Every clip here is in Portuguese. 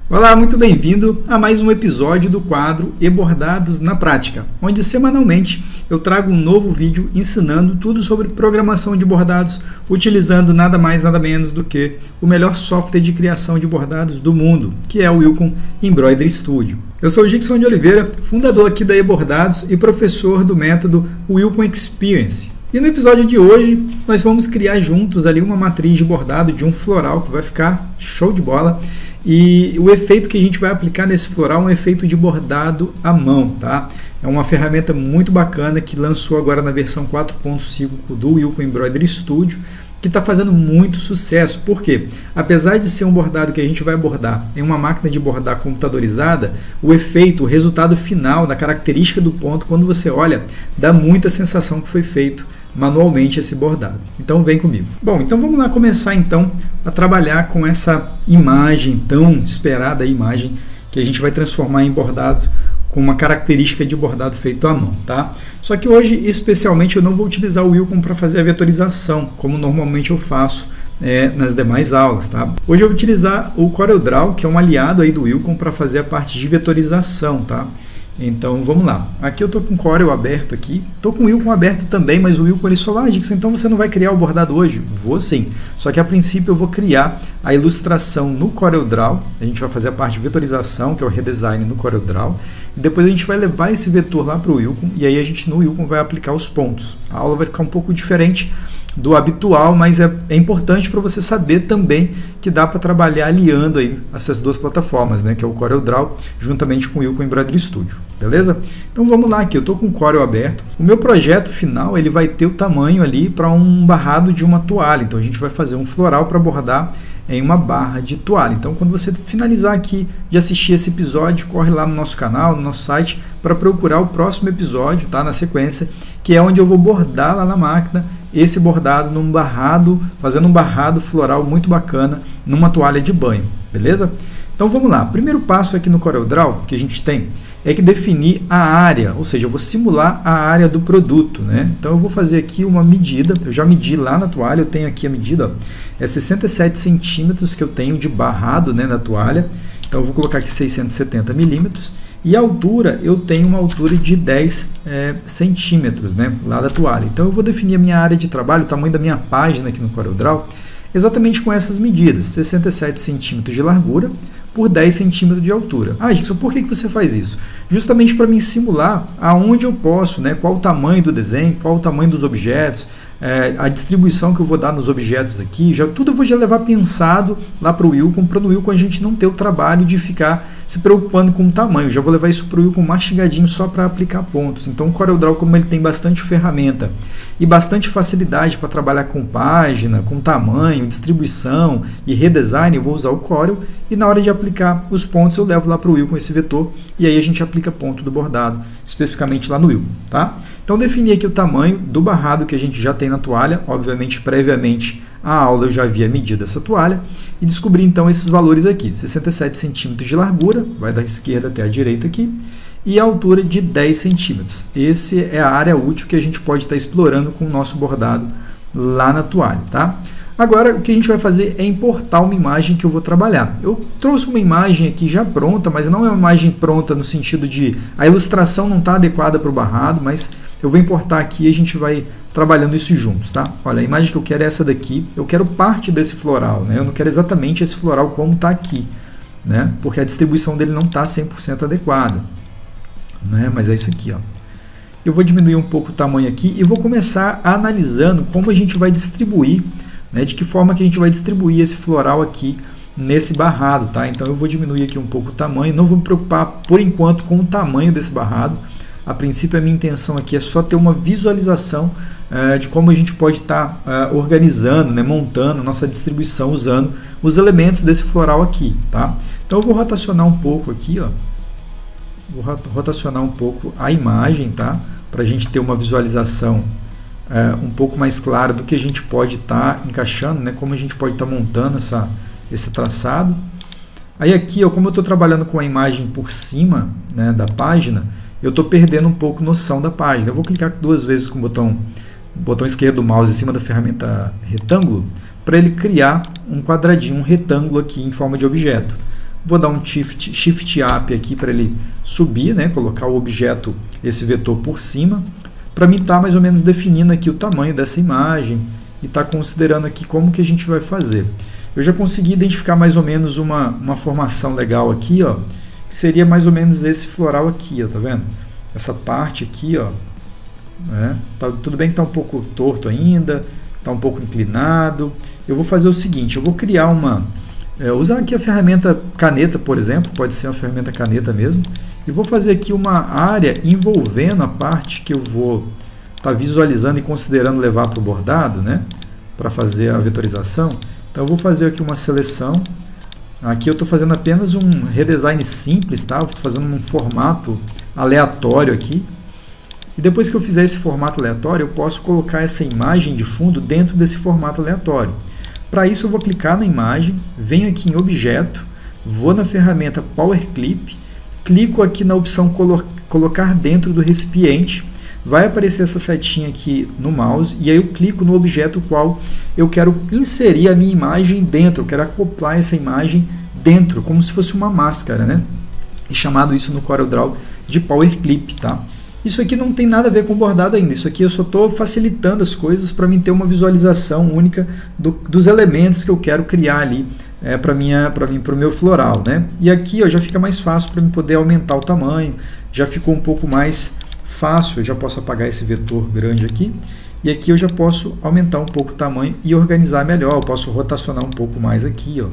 Olá, muito bem-vindo a mais um episódio do quadro E-Bordados na Prática, onde semanalmente eu trago um novo vídeo ensinando tudo sobre programação de bordados, utilizando nada mais nada menos do que o melhor software de criação de bordados do mundo, que é o Wilcon Embroidery Studio. Eu sou o Gixson de Oliveira, fundador aqui da E-Bordados e professor do método Wilcon Experience. E no episódio de hoje nós vamos criar juntos ali uma matriz de bordado de um floral que vai ficar show de bola. E o efeito que a gente vai aplicar nesse floral é um efeito de bordado à mão, tá? É uma ferramenta muito bacana que lançou agora na versão 4.5 do Wilcon Embroidery Studio, que está fazendo muito sucesso. Por quê? Apesar de ser um bordado que a gente vai bordar em uma máquina de bordar computadorizada, o efeito, o resultado final, da característica do ponto, quando você olha, dá muita sensação que foi feito manualmente esse bordado. Então vem comigo. Bom, então vamos lá começar então a trabalhar com essa imagem, tão esperada imagem, que a gente vai transformar em bordados com uma característica de bordado feito à mão, tá? Só que hoje, especialmente, eu não vou utilizar o Wilcon para fazer a vetorização, como normalmente eu faço nas demais aulas, tá? Hoje eu vou utilizar o CorelDRAW, que é um aliado aí do Wilcon, para fazer a parte de vetorização, tá? Então vamos lá. Aqui eu estou com o Corel aberto aqui, estou com o Wilcon aberto também, mas o Wilcon ele só Gixson, então você não vai criar o bordado hoje? Vou sim, só que a princípio eu vou criar a ilustração no CorelDRAW, a gente vai fazer a parte de vetorização, que é o redesign no CorelDRAW, e depois a gente vai levar esse vetor lá para o Wilcon, e aí a gente no Wilcon vai aplicar os pontos. A aula vai ficar um pouco diferente do habitual, mas é importante para você saber também que dá para trabalhar aliando aí essas duas plataformas, né, que é o CorelDRAW juntamente com o Wilcon Embroidery Studio, beleza? Então vamos lá aqui, eu estou com o Corel aberto. O meu projeto final ele vai ter o tamanho ali para um barrado de uma toalha, então a gente vai fazer um floral para bordar em uma barra de toalha. Então quando você finalizar aqui de assistir esse episódio, corre lá no nosso canal, no nosso site, para procurar o próximo episódio, tá, na sequência, que é onde eu vou bordar lá na máquina esse bordado num barrado, fazendo um barrado floral muito bacana numa toalha de banho, beleza? Então vamos lá, primeiro passo aqui no CorelDRAW que a gente tem é que definir a área, ou seja, eu vou simular a área do produto, né? Então eu vou fazer aqui uma medida, eu já medi lá na toalha, eu tenho aqui a medida, ó, é 67 centímetros que eu tenho de barrado, né, na toalha, então eu vou colocar aqui 670 milímetros, e a altura, eu tenho uma altura de 10 centímetros, né, lá da toalha. Então eu vou definir a minha área de trabalho, o tamanho da minha página aqui no CorelDRAW, exatamente com essas medidas, 67 centímetros de largura por 10 centímetros de altura. Ah, Gixson, por que você faz isso? Justamente para me simular aonde eu posso, né, qual o tamanho do desenho, qual o tamanho dos objetos, a distribuição que eu vou dar nos objetos aqui, tudo eu vou já levar pensado lá para o Wilcon, para no Wilcon a gente não ter o trabalho de ficar se preocupando com o tamanho, já vou levar isso para o Wilcon mastigadinho só para aplicar pontos. Então o CorelDRAW, como ele tem bastante ferramenta e bastante facilidade para trabalhar com página, com tamanho, distribuição e redesign, eu vou usar o Corel e na hora de aplicar os pontos eu levo lá para o Wilcon esse vetor e aí a gente aplica ponto do bordado, especificamente lá no Wilcon, tá? Então defini aqui o tamanho do barrado que a gente já tem na toalha, obviamente previamente a aula eu já havia medido essa toalha e descobri então esses valores aqui, 67 centímetros de largura, vai da esquerda até a direita aqui, e a altura de 10 centímetros. Essa é a área útil que a gente pode estar explorando com o nosso bordado lá na toalha, tá? Agora, o que a gente vai fazer é importar uma imagem que eu vou trabalhar. Eu trouxe uma imagem aqui já pronta, mas não é uma imagem pronta no sentido de a ilustração não está adequada para o barrado, mas eu vou importar aqui e a gente vai trabalhando isso juntos, tá? Olha, a imagem que eu quero é essa daqui. Eu quero parte desse floral, né? Eu não quero exatamente esse floral como está aqui, né? Porque a distribuição dele não está 100% adequada, né? Mas é isso aqui, ó. Eu vou diminuir um pouco o tamanho aqui e vou começar analisando como a gente vai distribuir, né, de que forma que a gente vai distribuir esse floral aqui nesse barrado, tá? Então eu vou diminuir aqui um pouco o tamanho, não vou me preocupar por enquanto com o tamanho desse barrado. A princípio a minha intenção aqui é só ter uma visualização de como a gente pode estar organizando, né, montando a nossa distribuição usando os elementos desse floral aqui, tá? Então eu vou rotacionar um pouco aqui, ó. Vou rotacionar um pouco a imagem, tá? Para a gente ter uma visualização um pouco mais clara do que a gente pode estar encaixando, né? Como a gente pode estar montando esse traçado. Aí aqui, ó, como eu estou trabalhando com a imagem por cima, né, da página, eu estou perdendo um pouco noção da página. Eu vou clicar 2 vezes com o botão esquerdo do mouse em cima da ferramenta retângulo para ele criar um quadradinho, um retângulo aqui em forma de objeto. vou dar um Shift Up aqui para ele subir, né? Colocar o objeto, esse vetor por cima, para mim estar mais ou menos definindo aqui o tamanho dessa imagem e estar considerando aqui como que a gente vai fazer. Eu já consegui identificar mais ou menos uma formação legal aqui, ó, que seria mais ou menos esse floral aqui, ó, tá vendo? Essa parte aqui, ó, né? Tudo bem que está um pouco torto ainda, está um pouco inclinado. Eu vou fazer o seguinte, eu vou criar usar aqui a ferramenta caneta, por exemplo, pode ser uma ferramenta caneta mesmo, e vou fazer aqui uma área envolvendo a parte que eu vou estar visualizando e considerando levar para o bordado, né? Para fazer a vetorização. Então eu vou fazer aqui uma seleção. Aqui eu estou fazendo apenas um redesign simples, tá? Estou fazendo um formato aleatório aqui. E depois que eu fizer esse formato aleatório, eu posso colocar essa imagem de fundo dentro desse formato aleatório. Para isso eu vou clicar na imagem, venho aqui em Objeto, vou na ferramenta Power Clip, clico aqui na opção Colocar dentro do recipiente, vai aparecer essa setinha aqui no mouse e aí eu clico no objeto qual eu quero inserir a minha imagem dentro, eu quero acoplar essa imagem dentro, como se fosse uma máscara, né? E chamado isso no CorelDRAW de Power Clip, tá? Isso aqui não tem nada a ver com bordado ainda, isso aqui eu só estou facilitando as coisas para mim ter uma visualização única dos elementos que eu quero criar ali para o meu floral, né? E aqui ó, já fica mais fácil para mim poder aumentar o tamanho, já ficou um pouco mais fácil, eu já posso apagar esse vetor grande aqui, e aqui eu já posso aumentar um pouco o tamanho e organizar melhor, eu posso rotacionar um pouco mais aqui, ó.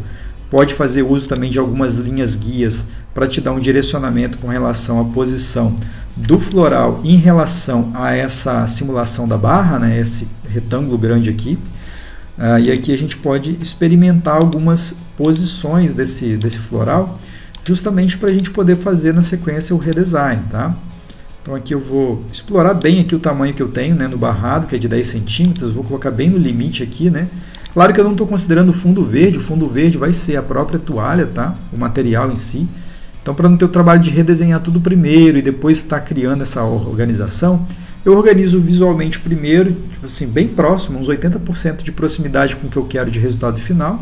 Pode fazer uso também de algumas linhas guias para te dar um direcionamento com relação à posição do floral em relação a essa simulação da barra, né, esse retângulo grande aqui. E aqui a gente pode experimentar algumas posições desse floral, justamente para a gente poder fazer na sequência o redesign, tá? Então aqui eu vou explorar bem aqui o tamanho que eu tenho, né, no barrado, que é de 10 centímetros, vou colocar bem no limite aqui, né? Claro que eu não estou considerando o fundo verde vai ser a própria toalha, tá? O material em si. Então, para não ter o trabalho de redesenhar tudo primeiro e depois estar criando essa organização, eu organizo visualmente primeiro, tipo assim, bem próximo, uns 80% de proximidade com o que eu quero de resultado final.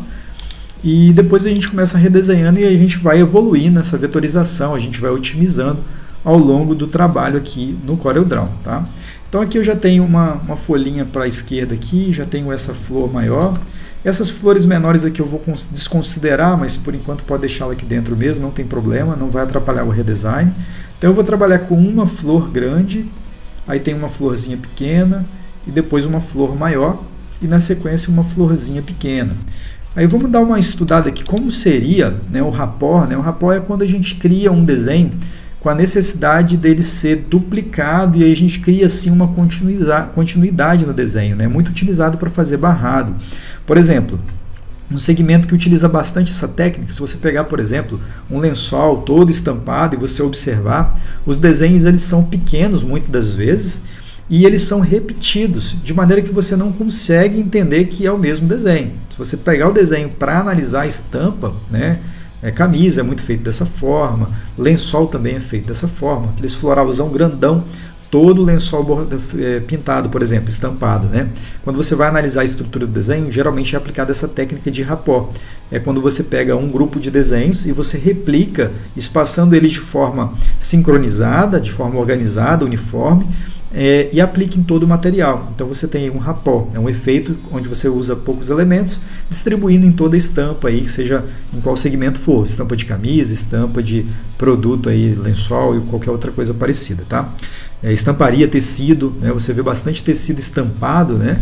E depois a gente começa redesenhando e a gente vai evoluindo nessa vetorização, a gente vai otimizando ao longo do trabalho aqui no CorelDRAW, tá? Então aqui eu já tenho uma folhinha para a esquerda aqui, já tenho essa flor maior. Essas flores menores aqui eu vou desconsiderar, mas por enquanto pode deixá-la aqui dentro mesmo, não tem problema, não vai atrapalhar o redesign. Então eu vou trabalhar com uma flor grande, aí tem uma florzinha pequena, e depois uma flor maior, e na sequência uma florzinha pequena. Aí vamos dar uma estudada aqui como seria, né, o rapport, né? O rapport é quando a gente cria um desenho com a necessidade dele ser duplicado e aí a gente cria assim uma continuidade no desenho, né? Muito utilizado para fazer barrado. Por exemplo, um segmento que utiliza bastante essa técnica, se você pegar, por exemplo, um lençol todo estampado e você observar, os desenhos eles são pequenos muitas das vezes e eles são repetidos, de maneira que você não consegue entender que é o mesmo desenho. Se você pegar o desenho para analisar a estampa, né? Camisa é muito feito dessa forma, lençol também é feito dessa forma, aqueles floralzão grandão, todo o lençol pintado, por exemplo, estampado, né? Quando você vai analisar a estrutura do desenho, geralmente é aplicada essa técnica de rapport. É quando você pega um grupo de desenhos e você replica, espaçando eles de forma sincronizada, de forma organizada, uniforme, e aplica em todo o material. Então você tem um rapport, é um efeito onde você usa poucos elementos, distribuindo em toda a estampa, aí, seja em qual segmento for, estampa de camisa, estampa de produto, aí, lençol e qualquer outra coisa parecida. Tá? Estamparia, tecido, né? Você vê bastante tecido estampado, né?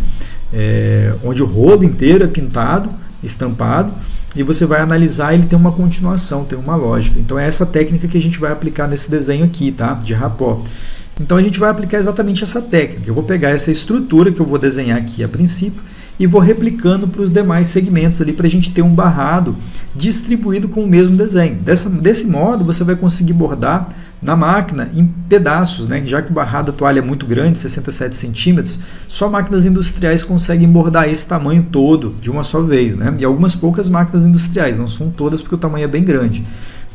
Onde o rodo inteiro é pintado, estampado, e você vai analisar, ele tem uma continuação, tem uma lógica. Então é essa técnica que a gente vai aplicar nesse desenho aqui, tá? De rapport. Então a gente vai aplicar exatamente essa técnica. Eu vou pegar essa estrutura que eu vou desenhar aqui a princípio e vou replicando para os demais segmentos ali para a gente ter um barrado distribuído com o mesmo desenho. Desse modo você vai conseguir bordar na máquina em pedaços, né? Já que o barrado da toalha é muito grande, 67 centímetros, só máquinas industriais conseguem bordar esse tamanho todo de uma só vez, né? E algumas poucas máquinas industriais, não são todas porque o tamanho é bem grande.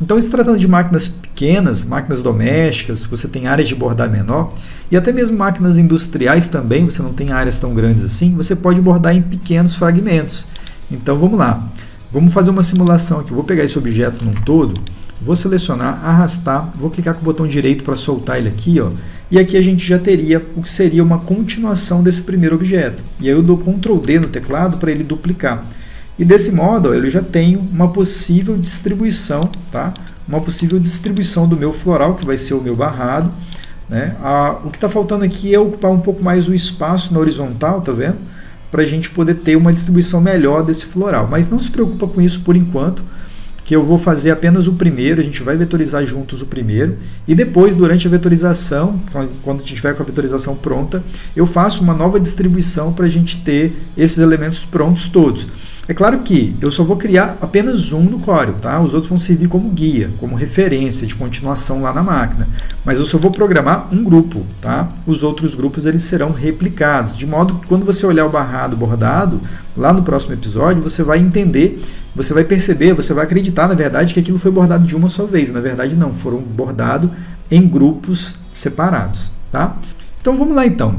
Então, se tratando de máquinas pequenas, máquinas domésticas, você tem áreas de bordar menor, e até mesmo máquinas industriais também, você não tem áreas tão grandes assim, você pode bordar em pequenos fragmentos. Então, vamos lá. Vamos fazer uma simulação aqui. Eu vou pegar esse objeto num todo, vou selecionar, arrastar, vou clicar com o botão direito para soltar ele aqui, ó, e aqui a gente já teria o que seria uma continuação desse primeiro objeto. E aí eu dou Ctrl D no teclado para ele duplicar. E desse modo, ó, eu já tenho uma possível distribuição, tá? Uma possível distribuição do meu floral, que vai ser o meu barrado, né? O que está faltando aqui é ocupar um pouco mais o espaço na horizontal, tá vendo? Para a gente poder ter uma distribuição melhor desse floral. Mas não se preocupa com isso por enquanto, que eu vou fazer apenas o primeiro, a gente vai vetorizar juntos o primeiro, e depois, durante a vetorização, quando a gente tiver com a vetorização pronta, eu faço uma nova distribuição para a gente ter esses elementos prontos todos. É claro que eu só vou criar apenas um no Corel, tá? Os outros vão servir como guia, como referência de continuação lá na máquina. Mas eu só vou programar um grupo, tá? Os outros grupos eles serão replicados, de modo que quando você olhar o barrado bordado, lá no próximo episódio, você vai entender, você vai perceber, você vai acreditar, na verdade, que aquilo foi bordado de uma só vez. Na verdade, não, foram bordados em grupos separados, tá? Então vamos lá então.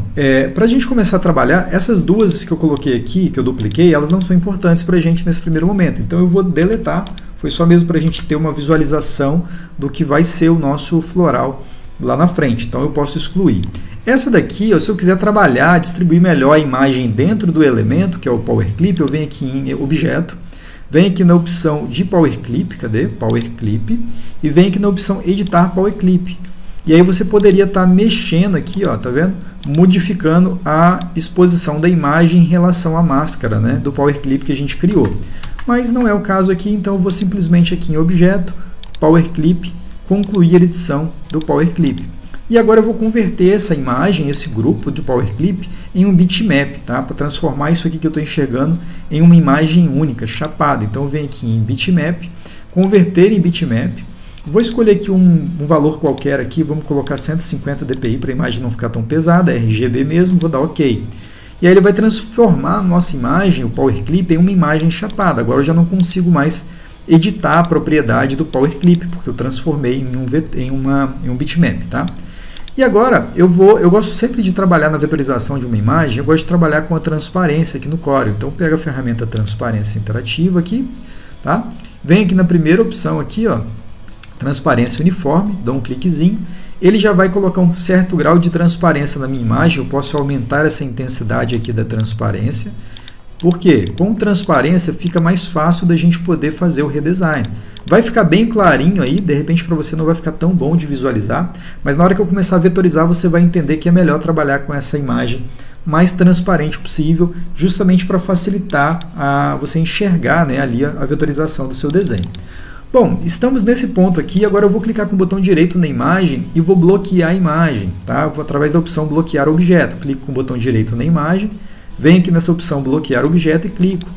Para a gente começar a trabalhar, essas duas que eu coloquei aqui, que eu dupliquei, elas não são importantes para a gente nesse primeiro momento. Então eu vou deletar, foi só mesmo para a gente ter uma visualização do que vai ser o nosso floral lá na frente. Então eu posso excluir. Essa daqui, se eu quiser trabalhar, distribuir melhor a imagem dentro do elemento, que é o Power Clip, eu venho aqui em Objeto, venho aqui na opção de Power Clip, cadê? Power Clip, e venho aqui na opção Editar Power Clip. E aí você poderia estar mexendo aqui, ó, tá vendo? Modificando a exposição da imagem em relação à máscara, né, do Power Clip que a gente criou. Mas não é o caso aqui, então eu vou simplesmente aqui em Objeto, Power Clip, concluir a edição do Power Clip. E agora eu vou converter essa imagem, esse grupo do Power Clip, em um bitmap, tá? Para transformar isso aqui que eu estou enxergando em uma imagem única, chapada. Então eu venho aqui em bitmap, converter em bitmap. Vou escolher aqui um valor qualquer aqui, vamos colocar 150 dpi para a imagem não ficar tão pesada, RGB mesmo, vou dar OK. E aí ele vai transformar a nossa imagem, o Power Clip, em uma imagem chapada. Agora eu já não consigo mais editar a propriedade do Power Clip, porque eu transformei em um bitmap, tá? E agora eu gosto sempre de trabalhar na vetorização de uma imagem, eu gosto de trabalhar com a transparência aqui no Corel. Então pega a ferramenta Transparência Interativa aqui, tá? Vem aqui na primeira opção aqui, ó, Transparência Uniforme, dá um cliquezinho, ele já vai colocar um certo grau de transparência na minha imagem, eu posso aumentar essa intensidade aqui da transparência, porque com transparência fica mais fácil da gente poder fazer o redesign. Vai ficar bem clarinho aí, de repente para você não vai ficar tão bom de visualizar, mas na hora que eu começar a vetorizar você vai entender que é melhor trabalhar com essa imagem mais transparente possível, justamente para facilitar você enxergar, né, ali a vetorização do seu desenho. Bom, estamos nesse ponto aqui, agora eu vou clicar com o botão direito na imagem e vou bloquear a imagem, tá? Vou através da opção bloquear objeto, clico com o botão direito na imagem, venho aqui nessa opção bloquear objeto e clico.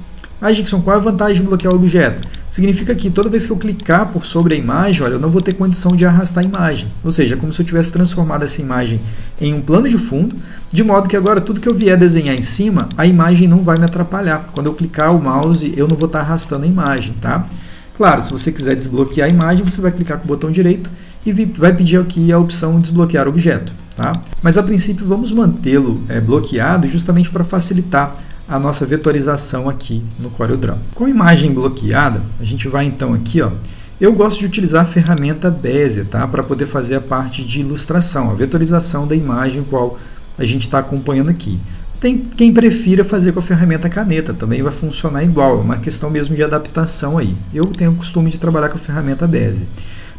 Gikson, qual é a vantagem de bloquear o objeto? Significa que toda vez que eu clicar por sobre a imagem, olha, eu não vou ter condição de arrastar a imagem, ou seja, é como se eu tivesse transformado essa imagem em um plano de fundo, de modo que agora tudo que eu vier desenhar em cima, a imagem não vai me atrapalhar. Quando eu clicar o mouse, eu não vou estar arrastando a imagem, tá? Claro, se você quiser desbloquear a imagem, você vai clicar com o botão direito e vai pedir aqui a opção desbloquear objeto, tá? Mas a princípio vamos mantê-lo bloqueado justamente para facilitar a nossa vetorização aqui no CorelDRAW. Com a imagem bloqueada, a gente vai então aqui, ó, eu gosto de utilizar a ferramenta Bezier, tá? Para poder fazer a parte de ilustração, a vetorização da imagem qual a gente está acompanhando aqui. Tem quem prefira fazer com a ferramenta caneta, também vai funcionar igual, é uma questão mesmo de adaptação aí. Eu tenho o costume de trabalhar com a ferramenta Bezier.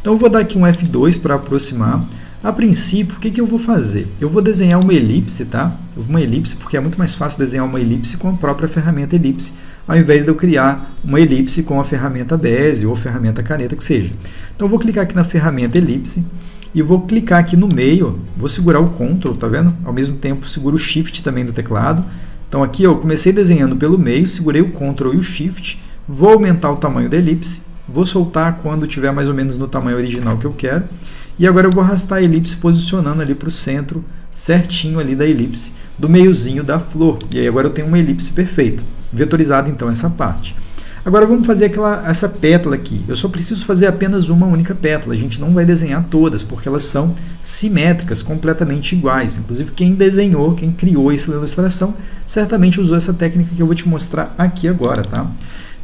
Então eu vou dar aqui um F2 para aproximar. A princípio, o que eu vou fazer? Eu vou desenhar uma elipse, tá? Uma elipse, porque é muito mais fácil desenhar uma elipse com a própria ferramenta elipse, ao invés de eu criar uma elipse com a ferramenta Bezier ou a ferramenta caneta que seja. Então eu vou clicar aqui na ferramenta elipse, e vou clicar aqui no meio, vou segurar o Ctrl, tá vendo? Ao mesmo tempo seguro o Shift também do teclado. Então aqui eu comecei desenhando pelo meio, segurei o Ctrl e o Shift, vou aumentar o tamanho da elipse, vou soltar quando tiver mais ou menos no tamanho original que eu quero, e agora eu vou arrastar a elipse posicionando ali para o centro, certinho ali da elipse, do meiozinho da flor. E aí agora eu tenho uma elipse perfeita, vetorizada então essa parte. Agora vamos fazer essa pétala aqui. Eu só preciso fazer apenas uma única pétala. A gente não vai desenhar todas, porque elas são simétricas, completamente iguais. Inclusive quem desenhou, quem criou essa ilustração, certamente usou essa técnica que eu vou te mostrar aqui agora, tá?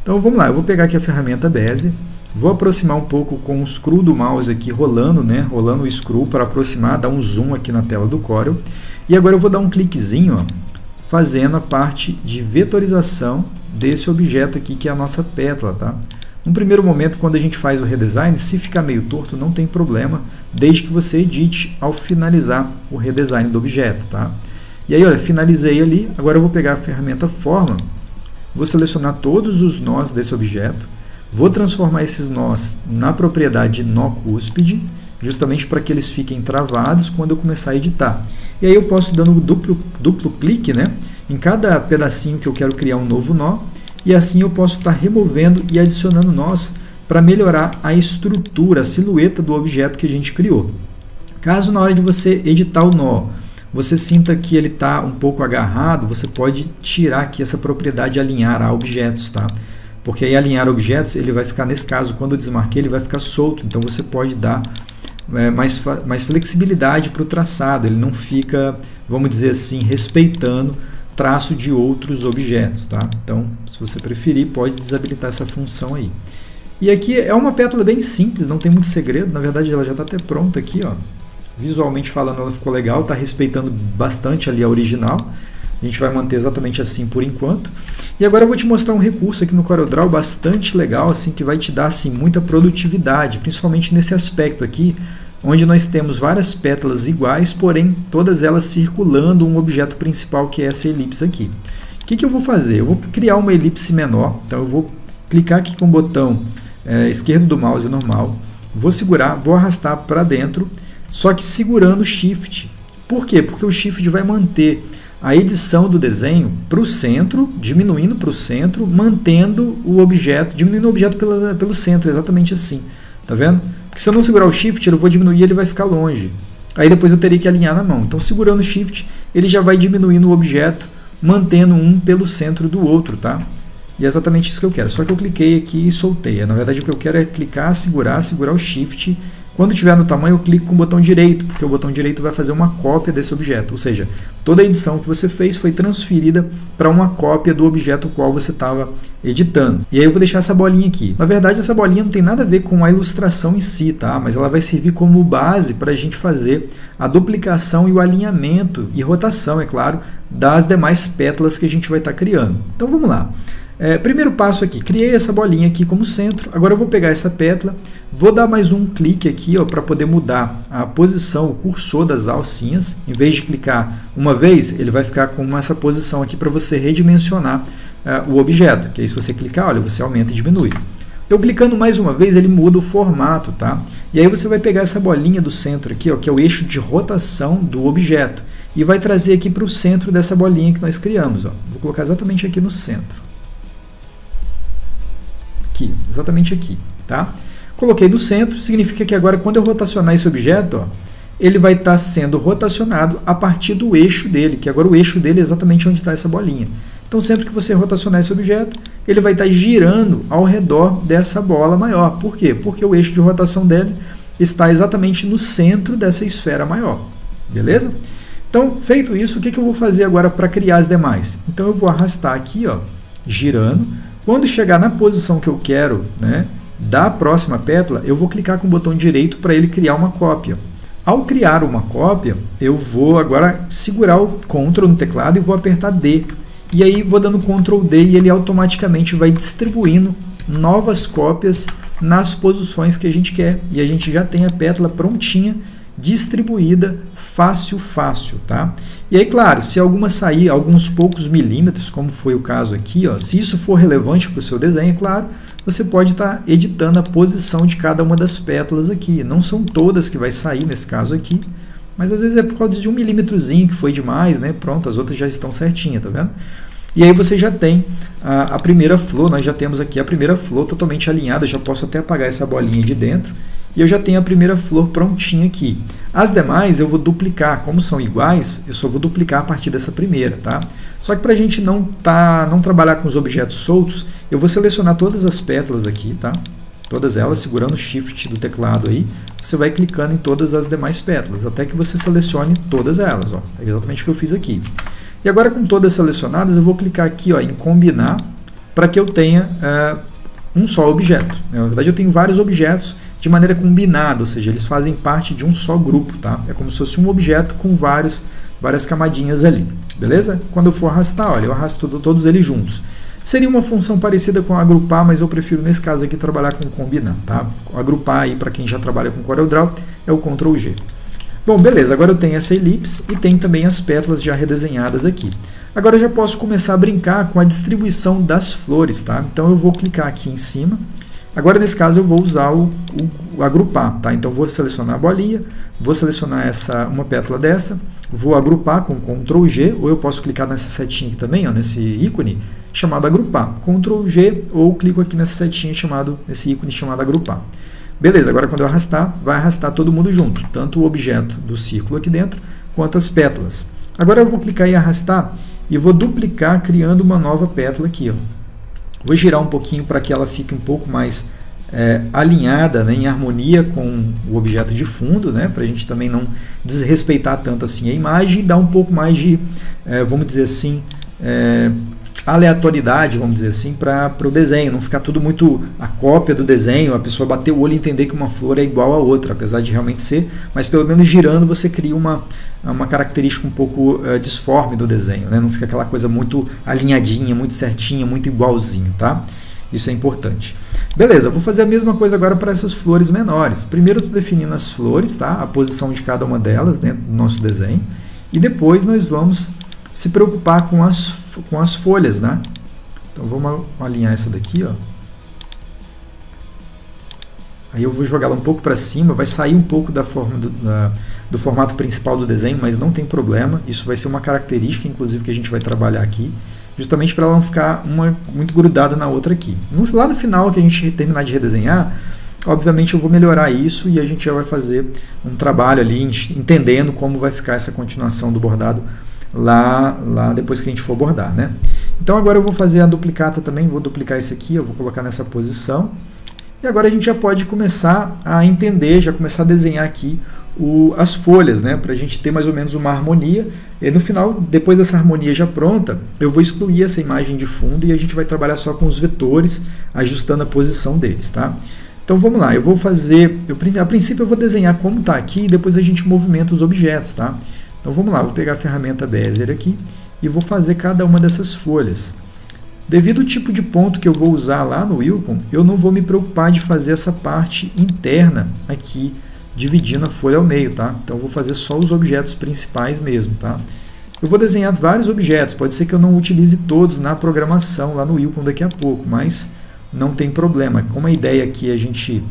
Então vamos lá, eu vou pegar aqui a ferramenta Bezier, vou aproximar um pouco com o screw do mouse aqui rolando, né? Rolando o screw para aproximar, dar um zoom aqui na tela do Corel. E agora eu vou dar um cliquezinho, ó, fazendo a parte de vetorização desse objeto aqui, que é a nossa pétala, tá? No primeiro momento, quando a gente faz o redesign, se ficar meio torto, não tem problema, desde que você edite ao finalizar o redesign do objeto, tá? E aí, olha, finalizei ali, agora eu vou pegar a ferramenta Forma, vou selecionar todos os nós desse objeto, vou transformar esses nós na propriedade nó cúspide, justamente para que eles fiquem travados quando eu começar a editar. E aí eu posso dando um duplo clique, né, em cada pedacinho que eu quero criar um novo nó, e assim eu posso estar removendo e adicionando nós para melhorar a estrutura, a silhueta do objeto que a gente criou. Caso na hora de você editar o nó, você sinta que ele está um pouco agarrado, você pode tirar aqui essa propriedade alinhar a objetos, tá? Porque aí alinhar objetos, ele vai ficar, nesse caso, quando eu desmarquei, ele vai ficar solto, então você pode dar mais flexibilidade para o traçado, ele não fica, vamos dizer assim, respeitando traço de outros objetos, tá? Então, se você preferir, pode desabilitar essa função aí. E aqui é uma pétala bem simples, não tem muito segredo, na verdade ela já está até pronta aqui, ó. Visualmente falando, ela ficou legal, está respeitando bastante ali a original. A gente vai manter exatamente assim por enquanto. E agora eu vou te mostrar um recurso aqui no CorelDRAW bastante legal, assim, que vai te dar assim, muita produtividade, principalmente nesse aspecto aqui, onde nós temos várias pétalas iguais, porém todas elas circulando um objeto principal, que é essa elipse aqui. O que eu vou fazer? Eu vou criar uma elipse menor, então eu vou clicar aqui com o botão esquerdo do mouse normal, vou segurar, vou arrastar para dentro, só que segurando o Shift. Por quê? Porque o Shift vai manter a edição do desenho para o centro, diminuindo para o centro, mantendo o objeto, diminuindo o objeto pelo centro, exatamente assim. Tá vendo? Porque se eu não segurar o Shift, eu vou diminuir e ele vai ficar longe. Aí depois eu teria que alinhar na mão. Então, segurando o Shift, ele já vai diminuindo o objeto, mantendo um pelo centro do outro, tá? E é exatamente isso que eu quero. Só que eu cliquei aqui e soltei. Na verdade, o que eu quero é clicar, segurar o Shift. Quando estiver no tamanho, eu clico com o botão direito, porque o botão direito vai fazer uma cópia desse objeto. Ou seja, toda a edição que você fez foi transferida para uma cópia do objeto qual você estava editando. E aí eu vou deixar essa bolinha aqui. Na verdade, essa bolinha não tem nada a ver com a ilustração em si, tá? Mas ela vai servir como base para a gente fazer a duplicação e o alinhamento e rotação, é claro, das demais pétalas que a gente vai estar criando. Então vamos lá. Primeiro passo aqui, criei essa bolinha aqui como centro, agora eu vou pegar essa pétala, vou dar mais um clique aqui para poder mudar a posição, o cursor das alcinhas. Em vez de clicar uma vez, ele vai ficar com essa posição aqui para você redimensionar o objeto, que aí se você clicar, olha, você aumenta e diminui. Eu clicando mais uma vez, ele muda o formato, tá? E aí você vai pegar essa bolinha do centro aqui, ó, que é o eixo de rotação do objeto, e vai trazer aqui para o centro dessa bolinha que nós criamos, ó. Vou colocar exatamente aqui no centro. Aqui, exatamente aqui, tá? Coloquei no centro, significa que agora quando eu rotacionar esse objeto, ó, ele vai estar sendo rotacionado a partir do eixo dele, que agora o eixo dele é exatamente onde está essa bolinha. Então sempre que você rotacionar esse objeto, ele vai estar girando ao redor dessa bola maior. Por quê? Porque o eixo de rotação dele está exatamente no centro dessa esfera maior, beleza? Então, feito isso, o que eu vou fazer agora para criar as demais? Então eu vou arrastar aqui, ó, girando. Quando chegar na posição que eu quero, né, da próxima pétala, eu vou clicar com o botão direito para ele criar uma cópia. Ao criar uma cópia, eu vou agora segurar o Ctrl no teclado e vou apertar D. E aí vou dando Ctrl D e ele automaticamente vai distribuindo novas cópias nas posições que a gente quer. E a gente já tem a pétala prontinha, distribuída, fácil, tá? E aí, claro, se alguma sair alguns poucos milímetros, como foi o caso aqui, ó, se isso for relevante para o seu desenho, claro, você pode estar editando a posição de cada uma das pétalas aqui. Não são todas que vai sair nesse caso aqui, mas às vezes é por causa de um milímetrozinho que foi demais, né? Pronto, as outras já estão certinhas, tá vendo? E aí você já tem a primeira flor, nós já temos aqui a primeira flor totalmente alinhada, eu já posso até apagar essa bolinha de dentro, e eu já tenho a primeira flor prontinha aqui. As demais eu vou duplicar, como são iguais, eu só vou duplicar a partir dessa primeira, tá? Só que para a gente não trabalhar com os objetos soltos, eu vou selecionar todas as pétalas aqui, tá? Todas elas, segurando o Shift do teclado aí, você vai clicando em todas as demais pétalas, até que você selecione todas elas, ó. É exatamente o que eu fiz aqui. E agora com todas selecionadas, eu vou clicar aqui, ó, em combinar para que eu tenha um só objeto. Na verdade, eu tenho vários objetos de maneira combinada, ou seja, eles fazem parte de um só grupo, tá? É como se fosse um objeto com várias camadinhas ali, beleza? Quando eu for arrastar, olha, eu arrasto todos eles juntos. Seria uma função parecida com agrupar, mas eu prefiro nesse caso aqui trabalhar com combinar, tá? Agrupar aí, para quem já trabalha com CorelDRAW, é o Ctrl G. Bom, beleza, agora eu tenho essa elipse e tem também as pétalas já redesenhadas aqui. Agora eu já posso começar a brincar com a distribuição das flores, tá? Então eu vou clicar aqui em cima. Agora nesse caso eu vou usar o agrupar, tá? Então vou selecionar a bolinha, vou selecionar uma pétala dessa, vou agrupar com Ctrl G, ou eu posso clicar nessa setinha aqui também, ó, nesse ícone chamado agrupar. Ctrl G, ou clico aqui nessa setinha nesse ícone chamado agrupar. Beleza, agora quando eu arrastar, vai arrastar todo mundo junto, tanto o objeto do círculo aqui dentro, quanto as pétalas. Agora eu vou clicar em arrastar e vou duplicar criando uma nova pétala aqui, ó. Vou girar um pouquinho para que ela fique um pouco mais alinhada, né, em harmonia com o objeto de fundo, né, para a gente também não desrespeitar tanto assim a imagem e dar um pouco mais de, vamos dizer assim, aleatoriedade, vamos dizer assim, para o desenho, não ficar tudo muito a cópia do desenho, a pessoa bater o olho e entender que uma flor é igual a outra, apesar de realmente ser, mas pelo menos girando você cria uma característica um pouco disforme do desenho, né? Não fica aquela coisa muito alinhadinha, muito certinha, muito igualzinho, tá? Isso é importante. Beleza, vou fazer a mesma coisa agora para essas flores menores. Primeiro eu estou definindo as flores, tá? A posição de cada uma delas dentro do nosso desenho, e depois nós vamos se preocupar com as folhas, né? Então vamos alinhar essa daqui, ó. Aí eu vou jogar ela um pouco para cima, vai sair um pouco da forma do formato principal do desenho, mas não tem problema. Isso vai ser uma característica, inclusive, que a gente vai trabalhar aqui, justamente para ela não ficar uma muito grudada na outra aqui. Lá no final, que a gente terminar de redesenhar, obviamente eu vou melhorar isso e a gente já vai fazer um trabalho ali, entendendo como vai ficar essa continuação do bordado lá depois que a gente for bordar, né? Então agora eu vou fazer a duplicata também, vou duplicar esse aqui, eu vou colocar nessa posição. E agora a gente já pode começar a entender, já começar a desenhar aqui as folhas, né? Para a gente ter mais ou menos uma harmonia. E no final, depois dessa harmonia já pronta, eu vou excluir essa imagem de fundo e a gente vai trabalhar só com os vetores, ajustando a posição deles, tá? Então vamos lá, eu vou fazer, a princípio eu vou desenhar como está aqui e depois a gente movimenta os objetos, tá? Então vamos lá, vou pegar a ferramenta Bezier aqui e vou fazer cada uma dessas folhas. Devido ao tipo de ponto que eu vou usar lá no Wacom, eu não vou me preocupar de fazer essa parte interna aqui, dividindo a folha ao meio, tá? Então eu vou fazer só os objetos principais mesmo, tá? Eu vou desenhar vários objetos, pode ser que eu não utilize todos na programação lá no Wacom daqui a pouco, mas não tem problema. Como a ideia aqui é a gente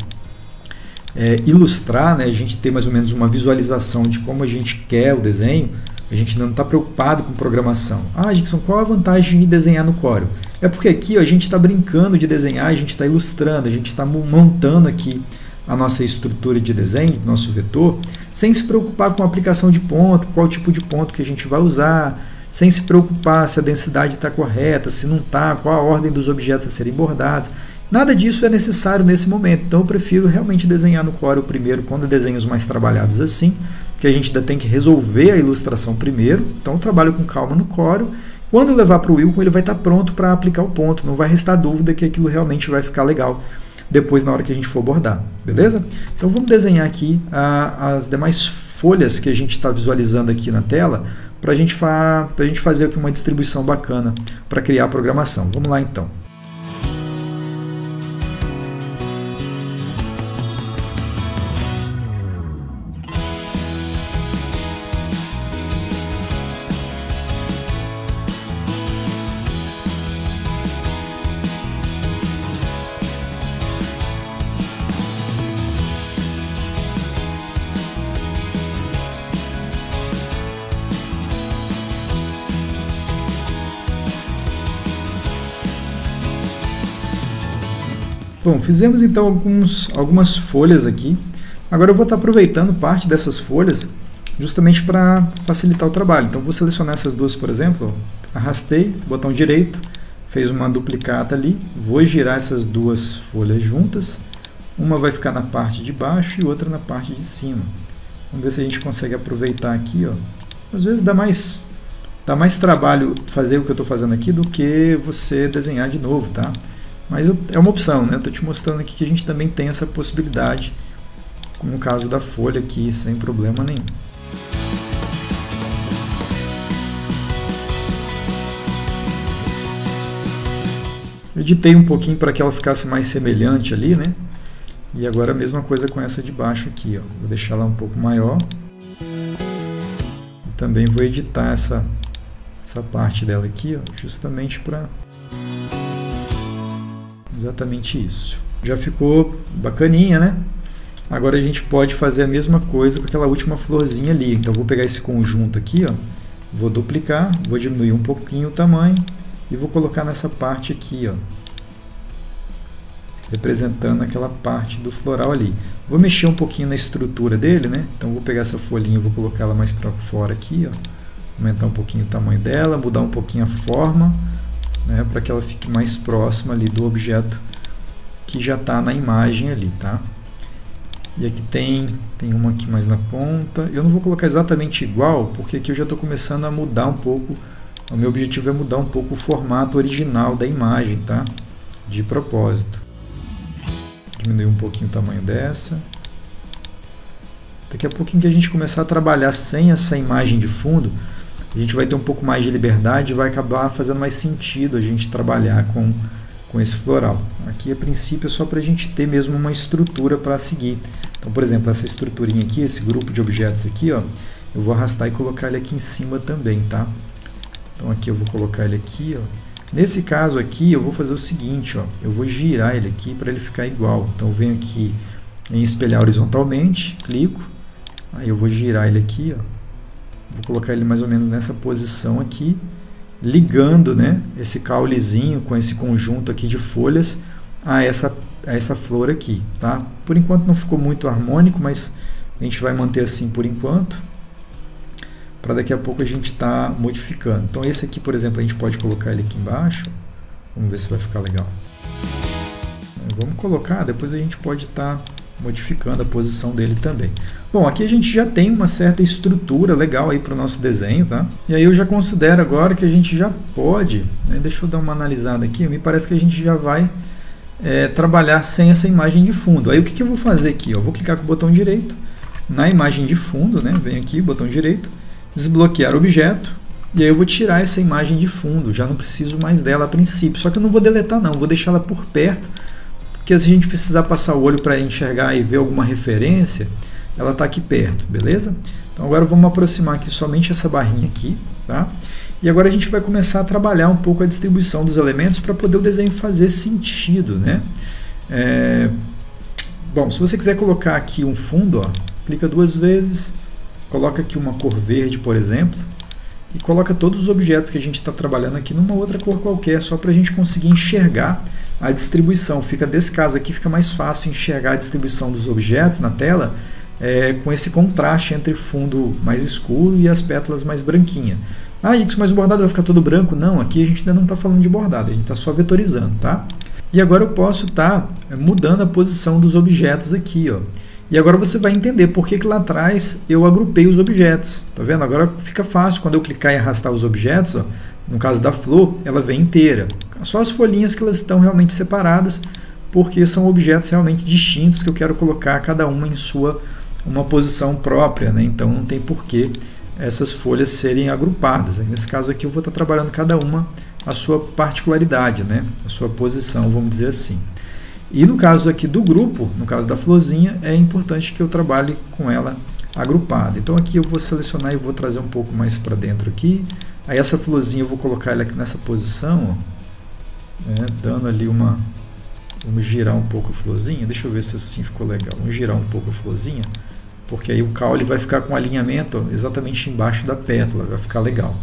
ilustrar, né, a gente ter mais ou menos uma visualização de como a gente quer o desenho, a gente não está preocupado com programação. Ah, Dixon, qual a vantagem de desenhar no Corel? É porque aqui ó, a gente está brincando de desenhar, a gente está ilustrando, a gente está montando aqui a nossa estrutura de desenho, nosso vetor, sem se preocupar com a aplicação de ponto, qual tipo de ponto que a gente vai usar, sem se preocupar se a densidade está correta, se não está, qual a ordem dos objetos a serem bordados. Nada disso é necessário nesse momento, então eu prefiro realmente desenhar no Corel primeiro, quando desenhos mais trabalhados assim, que a gente ainda tem que resolver a ilustração primeiro, então eu trabalho com calma no Corel. Quando eu levar para o Wacom, ele vai estar pronto para aplicar o ponto, não vai restar dúvida que aquilo realmente vai ficar legal depois na hora que a gente for bordar, beleza? Então vamos desenhar aqui as demais folhas que a gente está visualizando aqui na tela, para a gente fazer aqui uma distribuição bacana para criar a programação. Vamos lá então. Bom, fizemos então algumas folhas aqui. Agora eu vou estar aproveitando parte dessas folhas justamente para facilitar o trabalho. Então vou selecionar essas duas, por exemplo, arrastei, botão direito, fez uma duplicata ali, vou girar essas duas folhas juntas. Uma vai ficar na parte de baixo e outra na parte de cima. Vamos ver se a gente consegue aproveitar aqui, ó. Às vezes dá mais Dá mais trabalho fazer o que eu estou fazendo aqui do que você desenhar de novo, tá? Mas é uma opção, né? Estou te mostrando aqui que a gente também tem essa possibilidade, como no caso da folha aqui, sem problema nenhum. Editei um pouquinho para que ela ficasse mais semelhante ali, né? E agora a mesma coisa com essa de baixo aqui, ó. Vou deixar ela um pouco maior. E também vou editar essa parte dela aqui, ó, justamente para exatamente isso. Já ficou bacaninha, né? Agora a gente pode fazer a mesma coisa com aquela última florzinha ali. Então eu vou pegar esse conjunto aqui, ó, vou duplicar, vou diminuir um pouquinho o tamanho e vou colocar nessa parte aqui, ó, representando aquela parte do floral ali. Vou mexer um pouquinho na estrutura dele, né? Então vou pegar essa folhinha e vou colocar ela mais para fora aqui, ó. Aumentar um pouquinho o tamanho dela, mudar um pouquinho a forma, né, para que ela fique mais próxima ali do objeto que já está na imagem ali, tá? E aqui tem uma aqui mais na ponta. Eu não vou colocar exatamente igual, porque aqui eu já estou começando a mudar um pouco. O meu objetivo é mudar um pouco o formato original da imagem, tá? De propósito. Diminuir um pouquinho o tamanho dessa. Daqui a pouquinho que a gente começar a trabalhar sem essa imagem de fundo, a gente vai ter um pouco mais de liberdade e vai acabar fazendo mais sentido a gente trabalhar com esse floral. Aqui, a princípio, é só para a gente ter mesmo uma estrutura para seguir. Então, por exemplo, essa estruturinha aqui, esse grupo de objetos aqui, ó, eu vou arrastar e colocar ele aqui em cima também, tá? Então, aqui eu vou colocar ele aqui, ó. Nesse caso aqui, eu vou fazer o seguinte, ó, eu vou girar ele aqui para ele ficar igual. Então, eu venho aqui em espelhar horizontalmente, clico, aí eu vou girar ele aqui, ó. Vou colocar ele mais ou menos nessa posição aqui, ligando, né, esse caulezinho com esse conjunto aqui de folhas a essa flor aqui, tá? Por enquanto não ficou muito harmônico, mas a gente vai manter assim por enquanto, para daqui a pouco a gente tá modificando. Então esse aqui, por exemplo, a gente pode colocar ele aqui embaixo. Vamos ver se vai ficar legal. Vamos colocar, depois a gente pode estar modificando a posição dele também. Bom, aqui a gente já tem uma certa estrutura legal aí para o nosso desenho, tá? E aí eu já considero agora que a gente já pode, né? Deixa eu dar uma analisada aqui, me parece que a gente já vai trabalhar sem essa imagem de fundo. Aí o que eu vou fazer aqui? Eu vou clicar com o botão direito na imagem de fundo, né? Venho aqui, botão direito, desbloquear objeto, e aí eu vou tirar essa imagem de fundo, já não preciso mais dela a princípio, só que eu não vou deletar não, vou deixar ela por perto, porque se a gente precisar passar o olho para enxergar e ver alguma referência, ela está aqui perto, beleza? Então agora vamos aproximar aqui somente essa barrinha aqui, tá? E agora a gente vai começar a trabalhar um pouco a distribuição dos elementos para poder o desenho fazer sentido, né? Bom, se você quiser colocar aqui um fundo, ó, clica duas vezes, coloca aqui uma cor verde, por exemplo, e coloca todos os objetos que a gente está trabalhando aqui numa outra cor qualquer, só para a gente conseguir enxergar a distribuição. Desse caso aqui fica mais fácil enxergar a distribuição dos objetos na tela, com esse contraste entre fundo mais escuro e as pétalas mais branquinhas. Ah, Dixon, mas o bordado vai ficar todo branco? Não, aqui a gente ainda não está falando de bordado, a gente está só vetorizando, tá? E agora eu posso estar mudando a posição dos objetos aqui, ó. E agora você vai entender por que lá atrás eu agrupei os objetos, tá vendo? Agora fica fácil, quando eu clicar e arrastar os objetos, ó, no caso da flor, ela vem inteira. Só as folhinhas que elas estão realmente separadas, porque são objetos realmente distintos que eu quero colocar cada uma em uma posição própria, né? Então não tem porquê essas folhas serem agrupadas. Nesse caso aqui eu vou estar trabalhando cada uma a sua particularidade, né? A sua posição, vamos dizer assim. E no caso aqui do grupo, no caso da florzinha, é importante que eu trabalhe com ela agrupada. Então aqui eu vou selecionar e vou trazer um pouco mais para dentro aqui. Aí essa florzinha eu vou colocar ela aqui nessa posição, ó, né? Dando ali uma... Vamos girar um pouco a florzinha. Deixa eu ver se assim ficou legal. Vamos girar um pouco a florzinha, porque aí o caule vai ficar com alinhamento, ó, exatamente embaixo da pétala, vai ficar legal.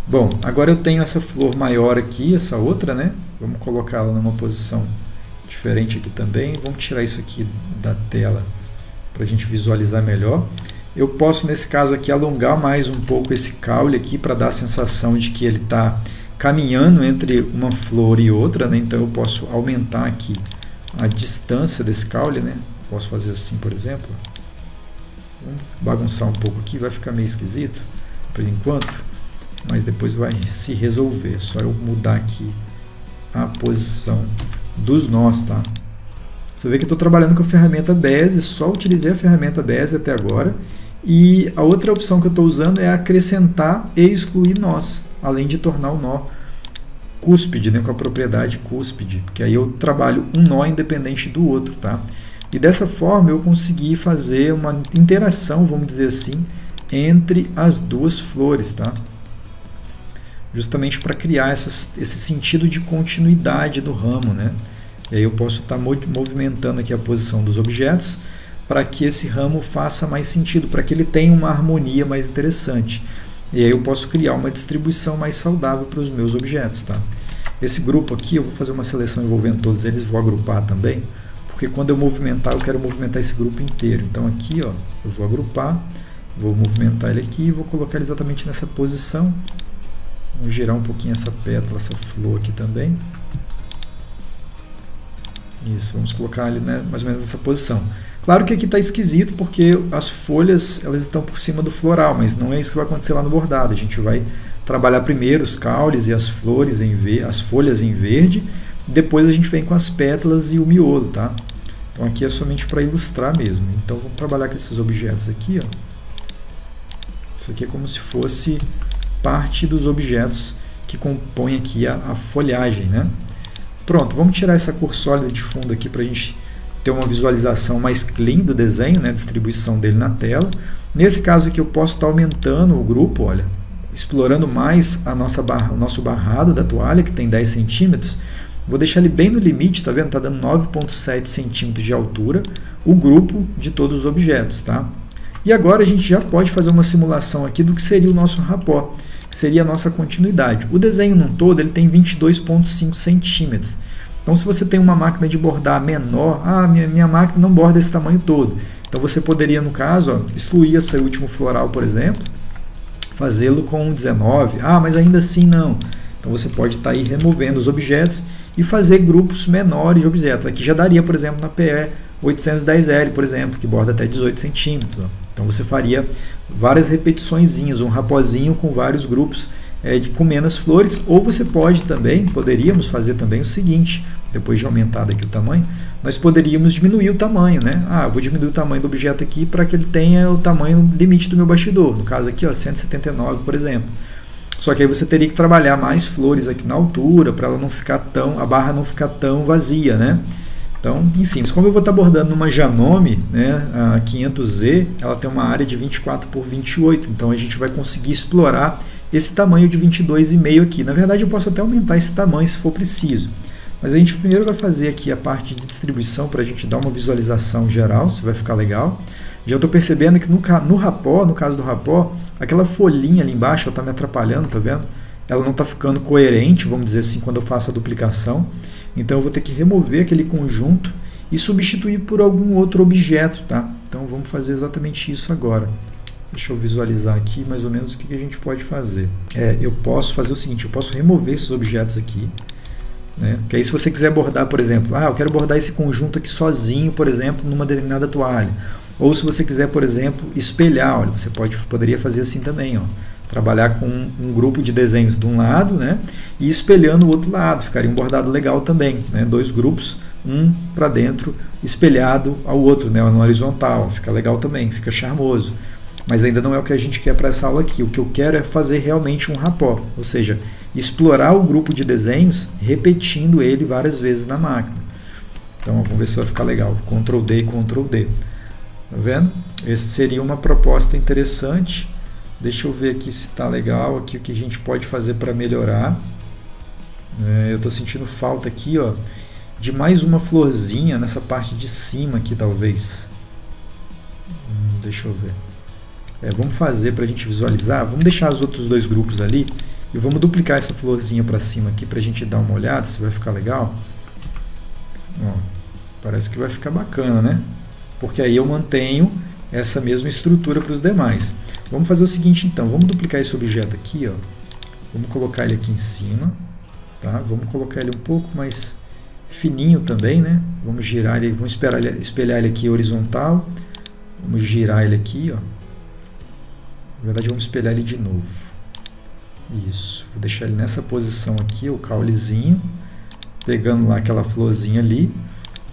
Bom, agora eu tenho essa flor maior aqui, essa outra, né? Vamos colocá-la numa posição diferente aqui também. Vamos tirar isso aqui da tela para a gente visualizar melhor. Eu posso, nesse caso aqui, alongar mais um pouco esse caule aqui para dar a sensação de que ele está caminhando entre uma flor e outra, né? Então eu posso aumentar aqui a distância desse caule, né? Posso fazer assim, por exemplo. Vamos bagunçar um pouco aqui, vai ficar meio esquisito por enquanto. mas depois vai se resolver. Só eu mudar aqui a posição dos nós, tá? Você vê que eu estou trabalhando com a ferramenta Bezier, só utilizei a ferramenta Bezier até agora. E a outra opção que eu estou usando é acrescentar e excluir nós, além de tornar o nó cúspide, né, com a propriedade cúspide, porque aí eu trabalho um nó independente do outro, tá? E dessa forma eu consegui fazer uma interação, vamos dizer assim, entre as duas flores, tá? Justamente para criar esse sentido de continuidade do ramo, né? E aí eu posso estar movimentando aqui a posição dos objetos para que esse ramo faça mais sentido, para que ele tenha uma harmonia mais interessante. E aí eu posso criar uma distribuição mais saudável para os meus objetos, tá? Esse grupo aqui, eu vou fazer uma seleção envolvendo todos eles, vou agrupar também, porque quando eu movimentar, eu quero movimentar esse grupo inteiro. Então aqui, ó, eu vou agrupar, vou movimentar ele aqui e vou colocar ele exatamente nessa posição. Vou girar um pouquinho essa pétala, essa flor aqui também. Isso, vamos colocar ele, né, mais ou menos nessa posição. Claro que aqui está esquisito porque as folhas elas estão por cima do floral, mas não é isso que vai acontecer lá no bordado. A gente vai trabalhar primeiro os caules e as flores as folhas em verde, depois a gente vem com as pétalas e o miolo, tá? Então aqui é somente para ilustrar mesmo. Então vamos trabalhar com esses objetos aqui, ó. Isso aqui é como se fosse parte dos objetos que compõem aqui a folhagem, né? Pronto, vamos tirar essa cor sólida de fundo aqui para a gente ter uma visualização mais clean do desenho, né? A distribuição dele na tela. Nesse caso aqui eu posso estar aumentando o grupo, olha, explorando mais o nosso barrado da toalha, que tem 10 centímetros. Vou deixar ele bem no limite, tá vendo? Tá dando 9,7 centímetros de altura, o grupo de todos os objetos, tá? E agora a gente já pode fazer uma simulação aqui do que seria o nosso rapó, que seria a nossa continuidade. O desenho num todo ele tem 22,5 centímetros. Então, se você tem uma máquina de bordar menor, minha máquina não borda esse tamanho todo. Então, você poderia, no caso, ó, excluir esse último floral, por exemplo, fazê-lo com 19. Mas ainda assim não. Então, você pode estar aí removendo os objetos e fazer grupos menores de objetos. Aqui já daria, por exemplo, na PE 810L, por exemplo, que borda até 18 centímetros. Ó. Então, você faria várias repetiçõezinhas, um rapozinho com vários grupos com menos flores, ou você poderíamos fazer também o seguinte, depois de aumentar aqui o tamanho, nós poderíamos diminuir o tamanho, né? Eu vou diminuir o tamanho do objeto aqui para que ele tenha o tamanho limite do meu bastidor, no caso aqui, ó, 179, por exemplo. Só que aí você teria que trabalhar mais flores aqui na altura, para ela não ficar a barra não ficar tão vazia, né? Então, enfim, mas como eu vou estar bordando numa Janome, né, a 500Z, ela tem uma área de 24 por 28, então a gente vai conseguir explorar esse tamanho de 22,5 aqui. Na verdade, eu posso até aumentar esse tamanho se for preciso. Mas a gente primeiro vai fazer aqui a parte de distribuição para a gente dar uma visualização geral, se vai ficar legal. Já estou percebendo que no rapó, no caso do rapó, aquela folhinha ali embaixo está me atrapalhando, tá vendo? Ela não está ficando coerente, vamos dizer assim, quando eu faço a duplicação. Então eu vou ter que remover aquele conjunto e substituir por algum outro objeto, tá? Então vamos fazer exatamente isso agora. Deixa eu visualizar aqui mais ou menos o que a gente pode fazer. Eu posso fazer o seguinte, eu posso remover esses objetos aqui, né? Que aí se você quiser bordar, por exemplo, eu quero bordar esse conjunto aqui sozinho, por exemplo, numa determinada toalha. Ou se você quiser, por exemplo, espelhar, olha, você poderia fazer assim também, ó. Trabalhar com um grupo de desenhos de um lado, né, e espelhando o outro lado, ficaria um bordado legal também, né, dois grupos, um para dentro, espelhado ao outro, né, no horizontal, fica legal também, fica charmoso. Mas ainda não é o que a gente quer para essa aula aqui. O que eu quero é fazer realmente um rapó, ou seja, explorar o grupo de desenhos repetindo ele várias vezes na máquina. Então vamos ver se vai ficar legal. Ctrl D e Ctrl D. Tá vendo? Essa seria uma proposta interessante. Deixa eu ver aqui se está legal, aqui o que a gente pode fazer para melhorar. Eu estou sentindo falta aqui, ó, de mais uma florzinha nessa parte de cima aqui, talvez. Deixa eu ver. Vamos fazer para a gente visualizar. Vamos deixar os outros dois grupos ali e vamos duplicar essa florzinha para cima aqui para a gente dar uma olhada se vai ficar legal. Ó, parece que vai ficar bacana, né? Porque aí eu mantenho essa mesma estrutura para os demais. Vamos fazer o seguinte então, vamos duplicar esse objeto aqui, ó. Vamos colocar ele aqui em cima, tá? Vamos colocar ele um pouco mais fininho também, né? Vamos girar ele, vamos espelhar ele aqui horizontal. Vamos girar ele aqui, ó. Na verdade, vamos espelhar ele de novo. Isso, vou deixar ele nessa posição aqui, o caulezinho, pegando lá aquela florzinha ali.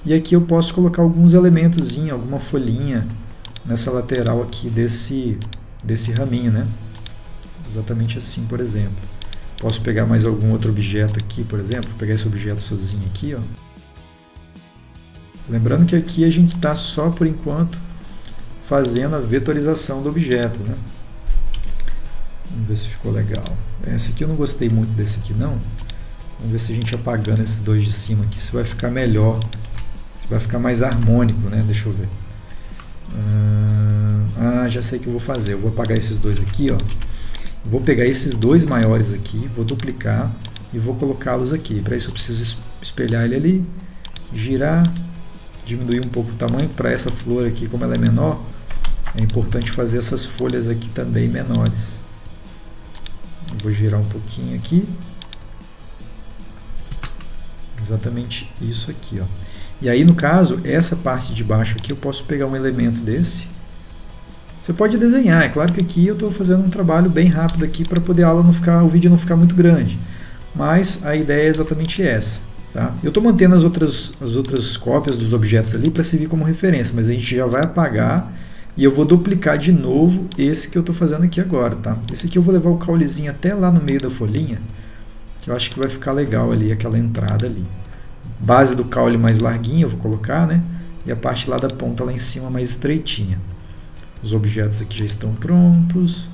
E aqui eu posso colocar alguns elementozinhos, alguma folhinha nessa lateral aqui desse raminho, né? Exatamente assim, por exemplo. Posso pegar mais algum outro objeto aqui, por exemplo, pegar esse objeto sozinho aqui, ó. Lembrando que aqui a gente está só, por enquanto, fazendo a vetorização do objeto, né? Vamos ver se ficou legal. Esse aqui eu não gostei muito desse aqui, não. Vamos ver se a gente apagando esses dois de cima aqui, se vai ficar melhor. Se vai ficar mais harmônico, né? Deixa eu ver. Já sei o que eu vou fazer. Eu vou apagar esses dois aqui, ó. Vou pegar esses dois maiores aqui, vou duplicar e vou colocá-los aqui. Para isso eu preciso espelhar ele ali, girar, diminuir um pouco o tamanho. Para essa flor aqui, como ela é menor, é importante fazer essas folhas aqui também menores. Eu vou girar um pouquinho aqui. Exatamente isso aqui, ó. E aí, no caso, essa parte de baixo aqui, eu posso pegar um elemento desse. Você pode desenhar, é claro que aqui eu estou fazendo um trabalho bem rápido aqui para poder a aula não ficar, o vídeo não ficar muito grande. Mas a ideia é exatamente essa, tá? Eu estou mantendo as outras cópias dos objetos ali para servir como referência, mas a gente já vai apagar e eu vou duplicar de novo esse que eu estou fazendo aqui agora, tá? Esse aqui eu vou levar o caulezinho até lá no meio da folhinha, que eu acho que vai ficar legal ali, aquela entrada ali. Base do caule mais larguinha eu vou colocar, né? E a parte lá da ponta lá em cima mais estreitinha. Os objetos aqui já estão prontos.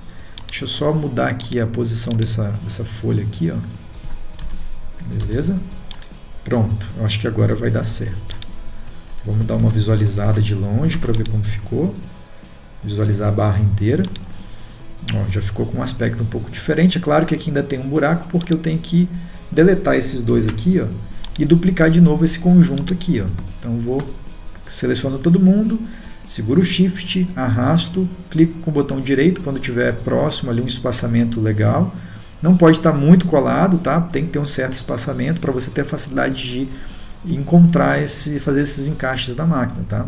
Deixa eu só mudar aqui a posição dessa folha aqui, ó. Beleza? Pronto, eu acho que agora vai dar certo. Vamos dar uma visualizada de longe para ver como ficou. Visualizar a barra inteira. Ó, já ficou com um aspecto um pouco diferente. É claro que aqui ainda tem um buraco, porque eu tenho que deletar esses dois aqui, ó, e duplicar de novo esse conjunto aqui, ó. Então vou seleciono todo mundo, seguro o Shift, arrasto, clico com o botão direito quando estiver próximo ali um espaçamento legal. Não pode estar muito colado, tá? Tem que ter um certo espaçamento para você ter facilidade de encontrar fazer esses encaixes da máquina, tá?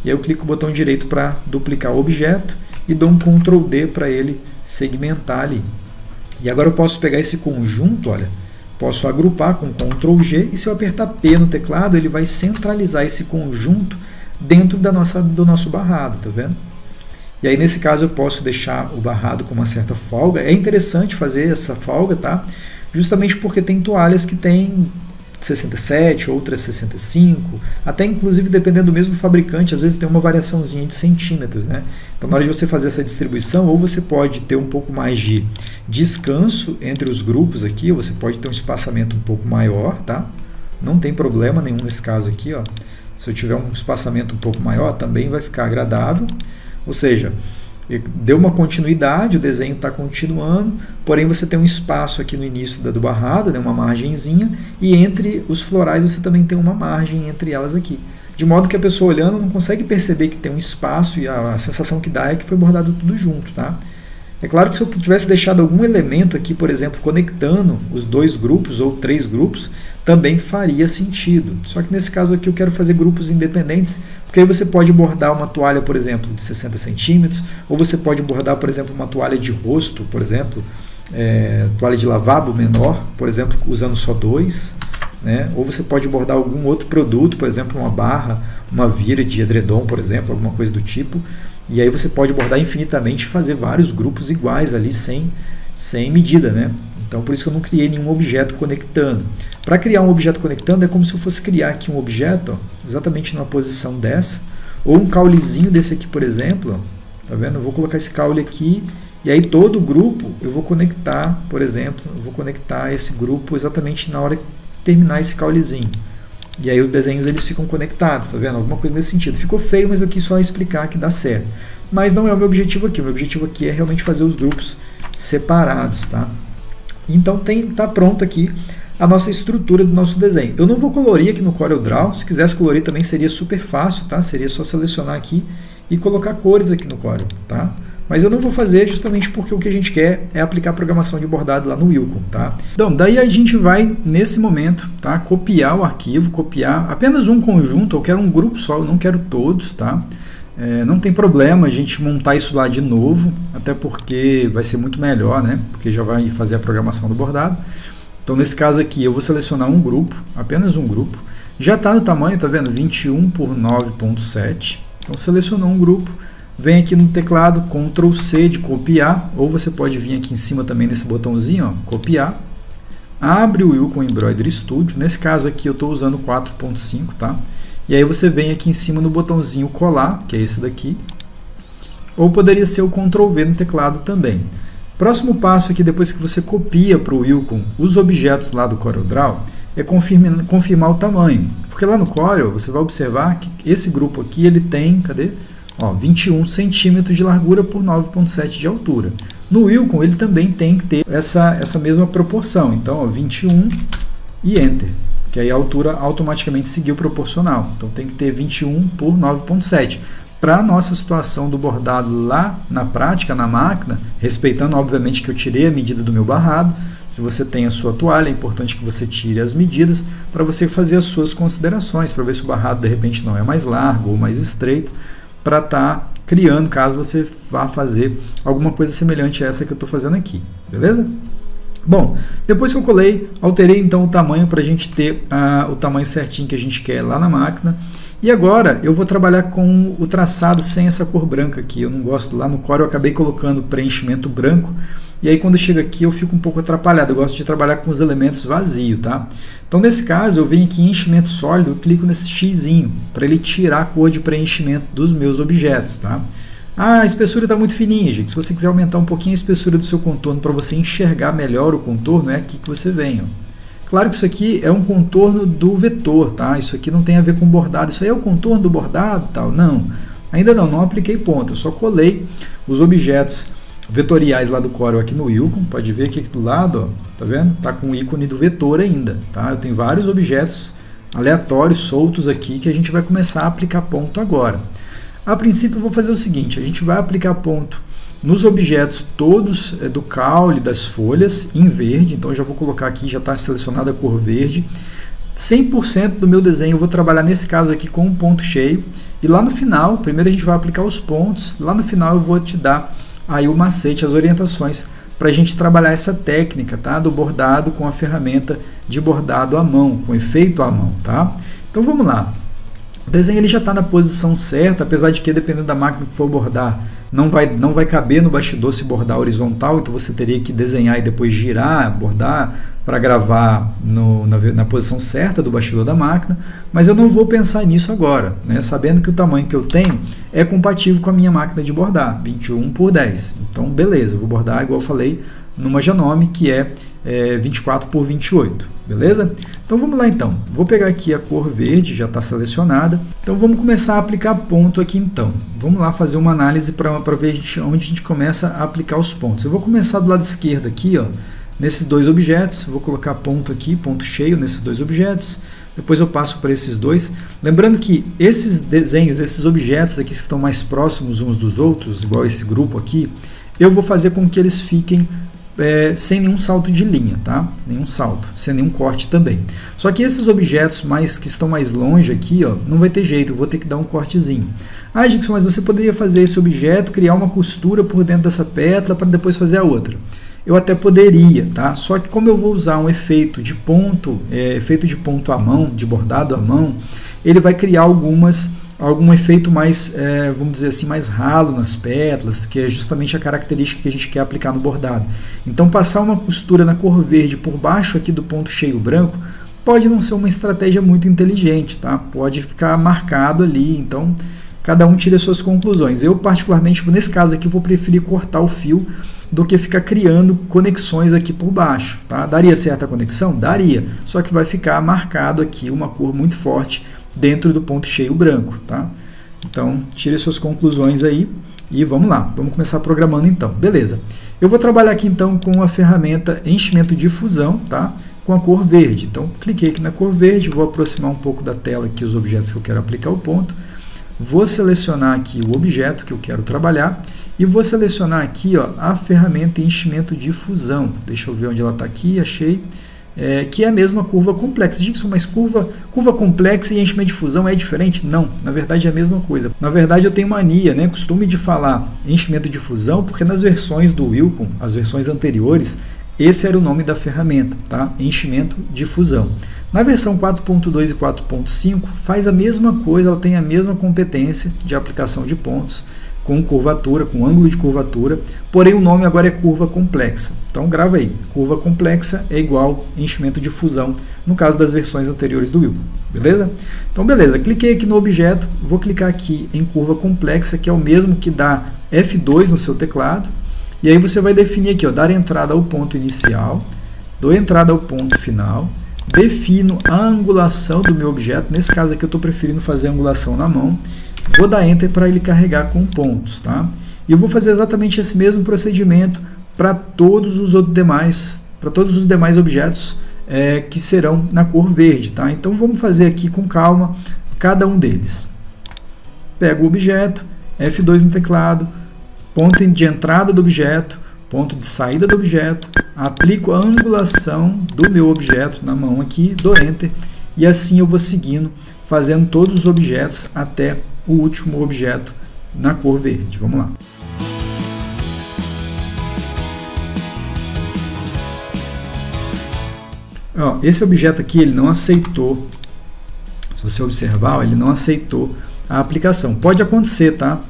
E aí eu clico com o botão direito para duplicar o objeto e dou um Ctrl D para ele segmentar ali. E agora eu posso pegar esse conjunto, olha, posso agrupar com Ctrl G e se eu apertar P no teclado, ele vai centralizar esse conjunto dentro do nosso barrado, tá vendo? E aí nesse caso eu posso deixar o barrado com uma certa folga. É interessante fazer essa folga, tá? Justamente porque tem toalhas que tem 67, outras 65, até inclusive dependendo do mesmo fabricante, às vezes tem uma variaçãozinha de centímetros, né? Então na hora de você fazer essa distribuição, ou você pode ter um pouco mais de descanso entre os grupos aqui, ou você pode ter um espaçamento um pouco maior, tá? Não tem problema nenhum nesse caso aqui, ó. Se eu tiver um espaçamento um pouco maior, também vai ficar agradável. Ou seja, deu uma continuidade, o desenho está continuando, porém você tem um espaço aqui no início do barrado, né, uma margenzinha, e entre os florais você também tem uma margem entre elas aqui. De modo que a pessoa olhando não consegue perceber que tem um espaço e a sensação que dá é que foi bordado tudo junto, tá? É claro que se eu tivesse deixado algum elemento aqui, por exemplo, conectando os dois grupos ou três grupos, também faria sentido. Só que nesse caso aqui eu quero fazer grupos independentes, porque aí você pode bordar uma toalha, por exemplo, de 60 centímetros, ou você pode bordar, por exemplo, uma toalha de rosto, por exemplo, toalha de lavabo menor, por exemplo, usando só dois, né? Ou você pode bordar algum outro produto, por exemplo, uma barra, uma vira de edredom, por exemplo, alguma coisa do tipo, e aí você pode bordar infinitamente e fazer vários grupos iguais ali sem medida, né? Então, por isso que eu não criei nenhum objeto conectando. Para criar um objeto conectando, é como se eu fosse criar aqui um objeto, ó, exatamente numa posição dessa, ou um caulezinho desse aqui, por exemplo, ó, tá vendo? Eu vou colocar esse caule aqui, e aí todo o grupo eu vou conectar, por exemplo, eu vou conectar esse grupo exatamente na hora que terminar esse caulezinho. E aí os desenhos eles ficam conectados, tá vendo? Alguma coisa nesse sentido. Ficou feio, mas eu quis só explicar que dá certo. Mas não é o meu objetivo aqui. O meu objetivo aqui é realmente fazer os grupos separados, tá? Então tá pronto aqui a nossa estrutura do nosso desenho. Eu não vou colorir aqui no CorelDRAW. Se quisesse colorir também seria super fácil, tá? Seria só selecionar aqui e colocar cores aqui no Corel, tá? Mas eu não vou fazer justamente porque o que a gente quer é aplicar programação de bordado lá no Wilcom, tá? Então, daí a gente vai, nesse momento, tá? Copiar o arquivo, copiar apenas um conjunto, eu quero um grupo só, eu não quero todos, tá? Não tem problema a gente montar isso lá de novo, até porque vai ser muito melhor, né? Porque já vai fazer a programação do bordado. Então, nesse caso aqui, eu vou selecionar um grupo, apenas um grupo. Já está no tamanho, tá vendo? 21 por 9.7. Então, selecionou um grupo. Vem aqui no teclado, Ctrl C de copiar, ou você pode vir aqui em cima também nesse botãozinho, ó, copiar. Abre o Wilcon Embroidery Studio. Nesse caso aqui, eu estou usando 4.5, tá? E aí você vem aqui em cima no botãozinho colar, que é esse daqui. Ou poderia ser o Ctrl V no teclado também. Próximo passo aqui, depois que você copia para o Wilcon os objetos lá do CorelDRAW, é confirmar o tamanho. Porque lá no Corel, você vai observar que esse grupo aqui, ele tem, cadê? Ó, 21 centímetros de largura por 9.7 de altura. No Wilcon, ele também tem que ter essa mesma proporção. Então, ó, 21 e Enter. Que aí a altura automaticamente seguiu proporcional. Então, tem que ter 21 por 9.7. Para a nossa situação do bordado lá na prática, na máquina, respeitando, obviamente, que eu tirei a medida do meu barrado. Se você tem a sua toalha, é importante que você tire as medidas para você fazer as suas considerações, para ver se o barrado, de repente, não é mais largo ou mais estreito, para estar criando, caso você vá fazer alguma coisa semelhante a essa que eu estou fazendo aqui, beleza? Bom, depois que eu colei, alterei então o tamanho para a gente ter o tamanho certinho que a gente quer lá na máquina. E agora eu vou trabalhar com o traçado sem essa cor branca aqui. Eu não gosto, lá no Corel eu acabei colocando preenchimento branco. E aí quando chega aqui eu fico um pouco atrapalhado. Eu gosto de trabalhar com os elementos vazios, tá? Então nesse caso eu venho aqui em enchimento sólido, eu clico nesse xizinho para ele tirar a cor de preenchimento dos meus objetos, tá? Ah, a espessura está muito fininha, gente. Se você quiser aumentar um pouquinho a espessura do seu contorno para você enxergar melhor o contorno, é aqui que você vem, ó. Claro que isso aqui é um contorno do vetor, tá? Isso aqui não tem a ver com bordado. Isso aí é o contorno do bordado, tal? Não, ainda não apliquei ponto. Eu só colei os objetos vetoriais lá do Corel aqui no Wilcon. Pode ver aqui do lado, ó, tá vendo? Tá com o ícone do vetor ainda, tá? Eu tenho vários objetos aleatórios soltos aqui que a gente vai começar a aplicar ponto agora. A princípio eu vou fazer o seguinte, a gente vai aplicar ponto nos objetos todos do caule das folhas em verde, então eu já vou colocar aqui, já está selecionada a cor verde. 100% do meu desenho eu vou trabalhar nesse caso aqui com um ponto cheio, e lá no final, primeiro a gente vai aplicar os pontos, lá no final eu vou te dar aí o macete, as orientações, para a gente trabalhar essa técnica, tá? Do bordado com a ferramenta de bordado à mão, com efeito à mão, tá? Então vamos lá. O desenho ele já está na posição certa, apesar de que, dependendo da máquina que for bordar, não vai caber no bastidor se bordar horizontal, então você teria que desenhar e depois girar, bordar, para gravar na posição certa do bastidor da máquina, mas eu não vou pensar nisso agora, né? Sabendo que o tamanho que eu tenho é compatível com a minha máquina de bordar, 21 por 10. Então, beleza, eu vou bordar, igual eu falei, numa Janome, que é 24 por 28, beleza? Então vamos lá então, vou pegar aqui a cor verde, já está selecionada, então vamos começar a aplicar ponto aqui então. Vamos lá fazer uma análise para ver onde a gente começa a aplicar os pontos. Eu vou começar do lado esquerdo aqui, ó, nesses dois objetos, vou colocar ponto aqui, ponto cheio nesses dois objetos, depois eu passo por esses dois. Lembrando que esses desenhos, esses objetos aqui que estão mais próximos uns dos outros, igual esse grupo aqui, eu vou fazer com que eles fiquem sem nenhum salto de linha, tá? Nenhum salto, sem nenhum corte também. Só que esses objetos que estão mais longe aqui, ó, não vai ter jeito, eu vou ter que dar um cortezinho. Ah, Gixson, mas você poderia fazer esse objeto, criar uma costura por dentro dessa pétala para depois fazer a outra. Eu até poderia, tá? Só que como eu vou usar um efeito de ponto à mão, de bordado à mão, ele vai criar algum efeito mais, vamos dizer assim, mais ralo nas pétalas, que é justamente a característica que a gente quer aplicar no bordado. Então, passar uma costura na cor verde por baixo aqui do ponto cheio branco pode não ser uma estratégia muito inteligente, tá? Pode ficar marcado ali, então cada um tira suas conclusões. Eu, particularmente, nesse caso aqui, vou preferir cortar o fio do que ficar criando conexões aqui por baixo, tá? Daria certa conexão? Daria, só que vai ficar marcado aqui uma cor muito forte dentro do ponto cheio branco, tá? Então, tire suas conclusões aí e vamos lá, vamos começar programando então. Beleza, eu vou trabalhar aqui então com a ferramenta enchimento de fusão, tá? Com a cor verde. Então, cliquei aqui na cor verde, vou aproximar um pouco da tela aqui os objetos que eu quero aplicar o ponto, vou selecionar aqui o objeto que eu quero trabalhar e vou selecionar aqui, ó, a ferramenta enchimento de fusão. Deixa eu ver onde ela está aqui, achei. que é a mesma curva complexa. Dixon, mas curva complexa e enchimento de fusão é diferente? Não, na verdade é a mesma coisa. Na verdade eu tenho mania, né, costume de falar enchimento de fusão, porque nas versões do Wilcon, as versões anteriores, esse era o nome da ferramenta, tá? Enchimento de fusão. Na versão 4.2 e 4.5 faz a mesma coisa, ela tem a mesma competência de aplicação de pontos, com curvatura, com ângulo de curvatura, porém o nome agora é curva complexa. Então grava aí, curva complexa é igual enchimento de fusão, no caso das versões anteriores do Wilcon, beleza? Então beleza, cliquei aqui no objeto, vou clicar aqui em curva complexa, que é o mesmo que dá F2 no seu teclado, e aí você vai definir aqui, ó, dar entrada ao ponto inicial, dou entrada ao ponto final, defino a angulação do meu objeto, nesse caso aqui eu estou preferindo fazer a angulação na mão, vou dar Enter para ele carregar com pontos, tá? E eu vou fazer exatamente esse mesmo procedimento para todos os demais objetos que serão na cor verde, tá? Então vamos fazer aqui com calma cada um deles. Pego o objeto, F2 no teclado, ponto de entrada do objeto, ponto de saída do objeto, aplico a angulação do meu objeto na mão aqui, dou Enter, e assim eu vou seguindo, fazendo todos os objetos até o último objeto na cor verde. Vamos lá. Ó, esse objeto aqui ele não aceitou, se você observar, ele não aceitou a aplicação. Pode acontecer, tá?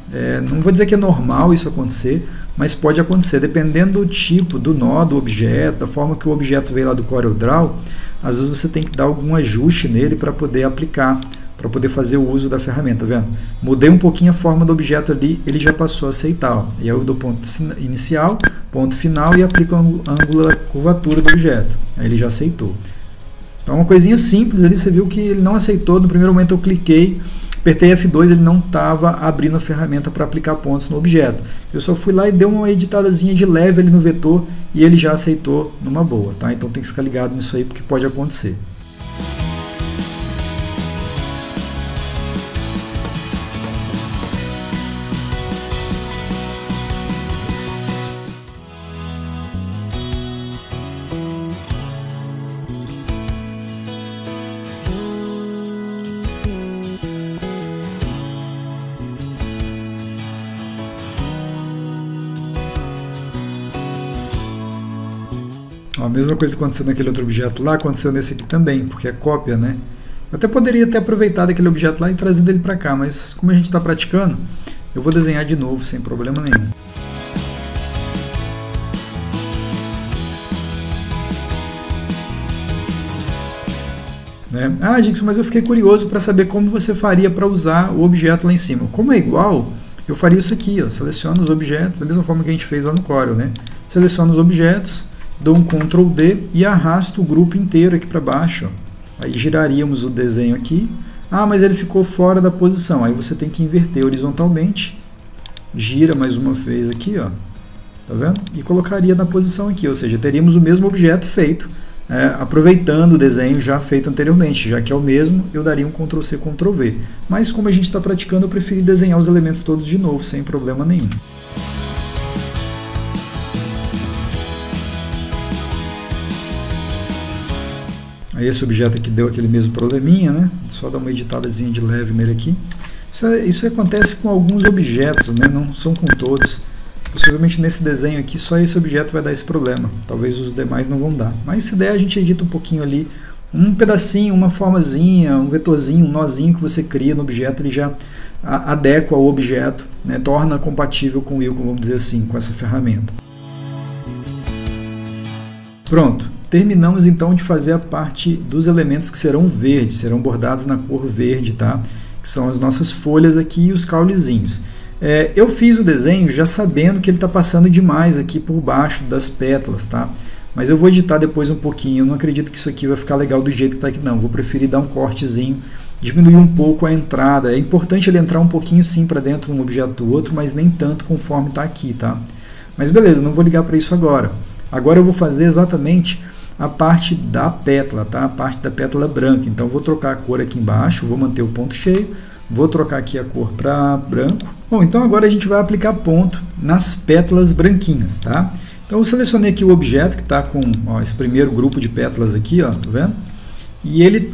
Não vou dizer que é normal isso acontecer, mas pode acontecer, dependendo do tipo, do nó do objeto, da forma que o objeto veio lá do CorelDRAW, às vezes você tem que dar algum ajuste nele para poder aplicar, para poder fazer o uso da ferramenta, tá vendo? Mudei um pouquinho a forma do objeto ali, ele já passou a aceitar, ó. E aí eu dou ponto inicial, ponto final e aplico a ângulo curvatura do objeto, aí ele já aceitou. Então uma coisinha simples ali, você viu que ele não aceitou, no primeiro momento eu cliquei, apertei F2, ele não estava abrindo a ferramenta para aplicar pontos no objeto. Eu só fui lá e dei uma editadazinha de leve ali no vetor e ele já aceitou numa boa, tá? Então tem que ficar ligado nisso aí porque pode acontecer. A mesma coisa que aconteceu naquele outro objeto lá, aconteceu nesse aqui também, porque é cópia, né? Eu até poderia ter aproveitado aquele objeto lá e trazido ele para cá, mas como a gente está praticando, eu vou desenhar de novo, sem problema nenhum. Ah, Dixon, mas eu fiquei curioso para saber como você faria para usar o objeto lá em cima. Como é igual, eu faria isso aqui, ó, seleciono os objetos, da mesma forma que a gente fez lá no Corel, né? Seleciono os objetos, dou um Ctrl D e arrasto o grupo inteiro aqui para baixo. Ó. Aí giraríamos o desenho aqui. Ah, mas ele ficou fora da posição. Aí você tem que inverter horizontalmente. Gira mais uma vez aqui, ó. Tá vendo? E colocaria na posição aqui. Ou seja, teríamos o mesmo objeto feito, aproveitando o desenho já feito anteriormente. Já que é o mesmo, eu daria um Ctrl C, Ctrl V. Mas como a gente está praticando, eu preferi desenhar os elementos todos de novo, sem problema nenhum. Aí esse objeto aqui deu aquele mesmo probleminha, né? Só dar uma editadazinha de leve nele aqui. Isso acontece com alguns objetos, né? Não são com todos. Possivelmente nesse desenho aqui, só esse objeto vai dar esse problema. Talvez os demais não vão dar. Mas se der, a gente edita um pouquinho ali. Um pedacinho, uma formazinha, um vetorzinho, um nozinho que você cria no objeto, ele já adequa ao objeto, né? Torna compatível com o Wilcon, vamos dizer assim, com essa ferramenta. Pronto. Terminamos então de fazer a parte dos elementos que serão verdes, serão bordados na cor verde, tá? Que são as nossas folhas aqui e os caulezinhos. Eu fiz o desenho já sabendo que ele está passando demais aqui por baixo das pétalas, tá? Mas eu vou editar depois um pouquinho, eu não acredito que isso aqui vai ficar legal do jeito que está aqui não, vou preferir dar um cortezinho, diminuir um pouco a entrada. É importante ele entrar um pouquinho sim para dentro de um objeto do outro, mas nem tanto conforme está aqui, tá? Mas beleza, não vou ligar para isso agora. Agora eu vou fazer exatamente a parte da pétala, tá? A parte da pétala branca. Então vou trocar a cor aqui embaixo, vou manter o ponto cheio, vou trocar aqui a cor para branco. Bom, então agora a gente vai aplicar ponto nas pétalas branquinhas, tá? Então eu selecionei aqui o objeto que está com esse primeiro grupo de pétalas aqui, ó, tá vendo? E ele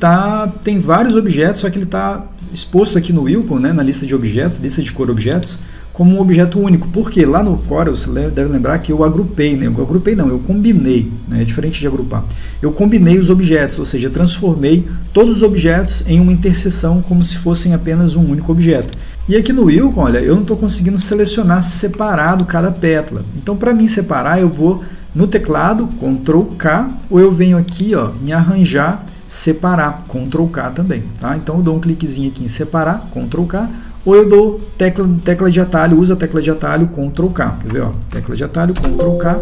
tem vários objetos, só que ele está exposto aqui no Wilcon, né, na lista de objetos, lista de cor objetos, como um objeto único. Porque lá no Corel, você deve lembrar que eu agrupei, né? Eu agrupei não, eu combinei, né? É diferente de agrupar. Eu combinei os objetos, ou seja, transformei todos os objetos em uma interseção como se fossem apenas um único objeto. E aqui no Wilcon, olha, eu não estou conseguindo selecionar separado cada pétala. Então, para mim separar, eu vou no teclado, Ctrl K, ou eu venho aqui, ó, em arranjar, separar, Ctrl K também, tá? Então eu dou um cliquezinho aqui em separar, Ctrl K, ou eu dou tecla de atalho, usa a tecla de atalho, Ctrl K, quer ver, ó, tecla de atalho, Ctrl K,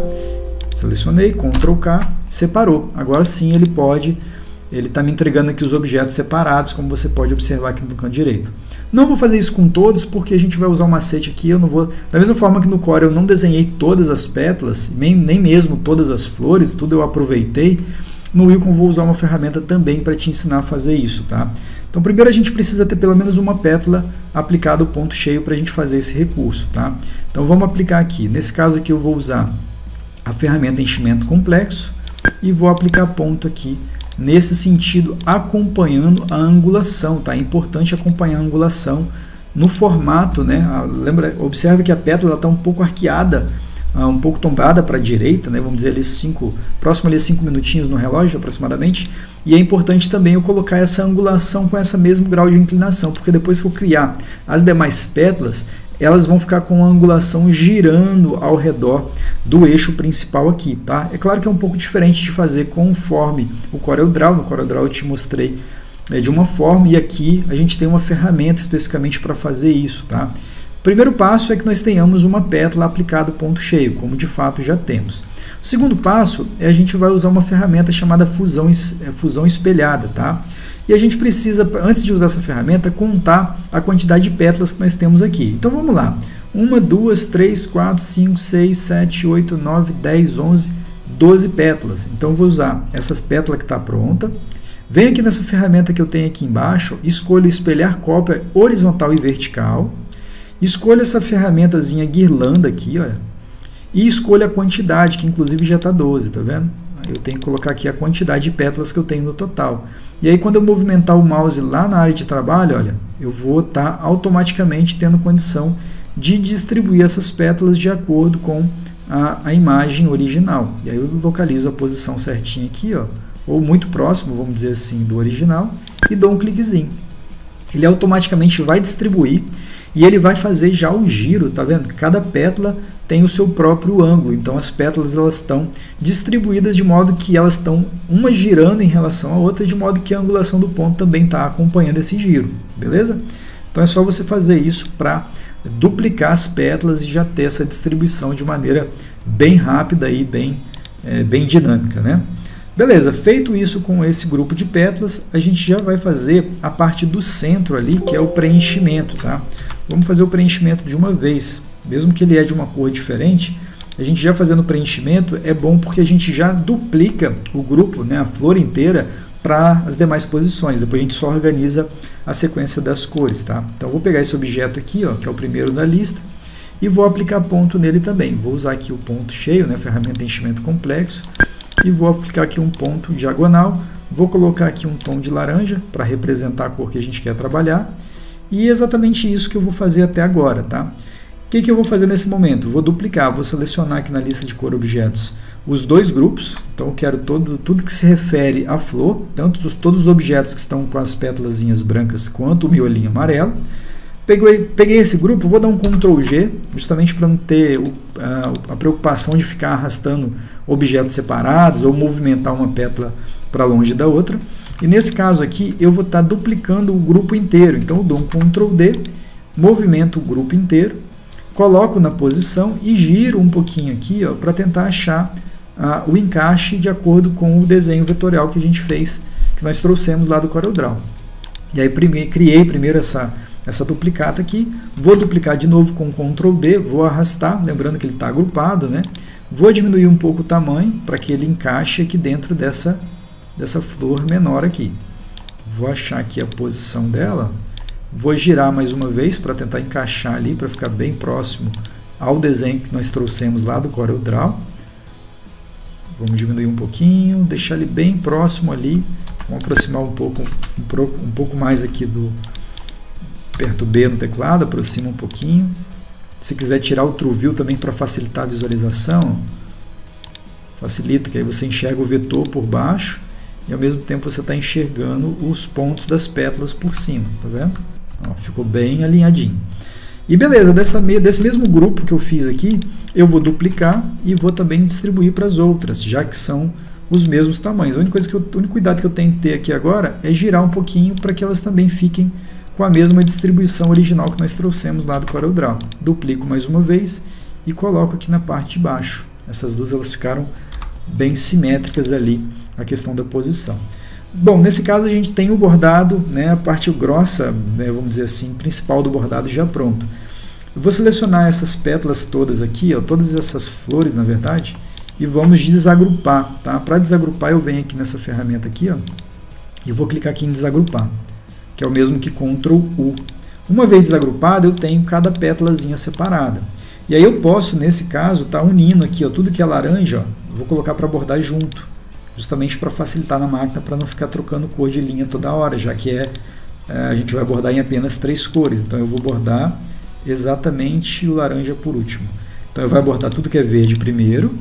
selecionei, Ctrl K, separou. Agora sim ele está me entregando aqui os objetos separados, como você pode observar aqui no canto direito. Não vou fazer isso com todos, porque a gente vai usar um macete aqui, eu não vou... Da mesma forma que no Corel eu não desenhei todas as pétalas, nem mesmo todas as flores, tudo eu aproveitei, no Wilcon vou usar uma ferramenta também para te ensinar a fazer isso, tá? Então primeiro a gente precisa ter pelo menos uma pétala aplicada o ponto cheio para a gente fazer esse recurso, tá? Então vamos aplicar aqui. Nesse caso aqui eu vou usar a ferramenta enchimento complexo e vou aplicar ponto aqui nesse sentido, acompanhando a angulação, tá? É importante acompanhar a angulação no formato, né? Observe que a pétala está um pouco arqueada, um pouco tombada para a direita, né? Vamos dizer ali próximo ali 5 minutinhos no relógio aproximadamente, e é importante também eu colocar essa angulação com esse mesmo grau de inclinação, porque depois que eu criar as demais pétalas, elas vão ficar com a angulação girando ao redor do eixo principal aqui, tá? É claro que é um pouco diferente de fazer conforme o CorelDRAW. No CorelDRAW eu te mostrei de uma forma, e aqui a gente tem uma ferramenta especificamente para fazer isso, tá? O primeiro passo é que nós tenhamos uma pétala aplicada ponto cheio, como de fato já temos. O segundo passo é a gente vai usar uma ferramenta chamada fusão espelhada, tá? E a gente precisa, antes de usar essa ferramenta, contar a quantidade de pétalas que nós temos aqui. Então vamos lá. 1, 2, 3, 4, 5, 6, 7, 8, 9, 10, 11, 12 pétalas. Então vou usar essas pétalas que está pronta. Venho aqui nessa ferramenta que eu tenho aqui embaixo, escolho espelhar cópia horizontal e vertical. Escolho essa ferramentazinha guirlanda aqui, olha, e escolho a quantidade, que inclusive já está 12, tá vendo? Eu tenho que colocar aqui a quantidade de pétalas que eu tenho no total. E aí quando eu movimentar o mouse lá na área de trabalho, olha, eu vou estar automaticamente tendo condição de distribuir essas pétalas de acordo com a imagem original. E aí eu localizo a posição certinha aqui, ó, ou muito próximo, vamos dizer assim, do original, e dou um cliquezinho. Ele automaticamente vai distribuir e ele vai fazer já o giro, tá vendo? Cada pétala tem o seu próprio ângulo, então as pétalas elas estão distribuídas de modo que elas estão uma girando em relação à outra, de modo que a angulação do ponto também está acompanhando esse giro, beleza? Então é só você fazer isso para duplicar as pétalas e já ter essa distribuição de maneira bem rápida e bem dinâmica, né? Beleza, feito isso com esse grupo de pétalas, a gente já vai fazer a parte do centro ali, que é o preenchimento, tá? Vamos fazer o preenchimento de uma vez, mesmo que ele é de uma cor diferente, a gente já fazendo o preenchimento é bom porque a gente já duplica o grupo, né, a flor inteira, para as demais posições. Depois a gente só organiza a sequência das cores, tá? Então eu vou pegar esse objeto aqui, ó, que é o primeiro da lista, e vou aplicar ponto nele também. Vou usar aqui o ponto cheio, né, ferramenta enchimento complexo, e vou aplicar aqui um ponto diagonal, vou colocar aqui um tom de laranja para representar a cor que a gente quer trabalhar, e é exatamente isso que eu vou fazer até agora, tá? O que eu vou fazer nesse momento? Vou duplicar, vou selecionar aqui na lista de cor objetos os dois grupos, então eu quero tudo que se refere à flor, tanto todos os objetos que estão com as pétalazinhas brancas quanto o miolinho amarelo. Peguei esse grupo, vou dar um Ctrl G, justamente para não ter a preocupação de ficar arrastando objetos separados ou movimentar uma pétala para longe da outra. E nesse caso aqui, eu vou estar duplicando o grupo inteiro. Então eu dou um Ctrl D, movimento o grupo inteiro, coloco na posição e giro um pouquinho aqui para tentar achar o encaixe de acordo com o desenho vetorial que a gente fez, que nós trouxemos lá do CorelDRAW. E aí criei primeiro essa duplicata aqui, vou duplicar de novo com Ctrl D, vou arrastar, lembrando que ele está agrupado, né? Vou diminuir um pouco o tamanho para que ele encaixe aqui dentro dessa flor menor aqui. Vou achar aqui a posição dela, vou girar mais uma vez para tentar encaixar ali, para ficar bem próximo ao desenho que nós trouxemos lá do CorelDRAW. Vamos diminuir um pouquinho, deixar ele bem próximo ali. Vamos aproximar um pouco mais aqui do... Aperto B no teclado, aproxima um pouquinho. Se quiser tirar o True View também para facilitar a visualização, facilita, que aí você enxerga o vetor por baixo e ao mesmo tempo você está enxergando os pontos das pétalas por cima, tá vendo? Ó, ficou bem alinhadinho. E beleza, desse mesmo grupo que eu fiz aqui, eu vou duplicar e vou também distribuir para as outras, já que são os mesmos tamanhos. O único cuidado que eu tenho que ter aqui agora é girar um pouquinho para que elas também fiquem com a mesma distribuição original que nós trouxemos lá do CorelDRAW. Duplico mais uma vez e coloco aqui na parte de baixo. Essas duas elas ficaram bem simétricas ali, a questão da posição. Bom, nesse caso a gente tem o bordado, né, a parte grossa, né, vamos dizer assim, principal do bordado já pronto. Eu vou selecionar essas pétalas todas aqui, ó, todas essas flores na verdade, e vamos desagrupar. Tá? Para desagrupar eu venho aqui nessa ferramenta aqui, ó, e vou clicar aqui em desagrupar, que é o mesmo que Ctrl U. Uma vez desagrupado, eu tenho cada pétalazinha separada. E aí eu posso, nesse caso, estar unindo aqui, ó, tudo que é laranja, ó, vou colocar para bordar junto, justamente para facilitar na máquina, para não ficar trocando cor de linha toda hora, já que a gente vai bordar em apenas 3 cores. Então eu vou bordar exatamente o laranja por último. Então eu vou bordar tudo que é verde primeiro,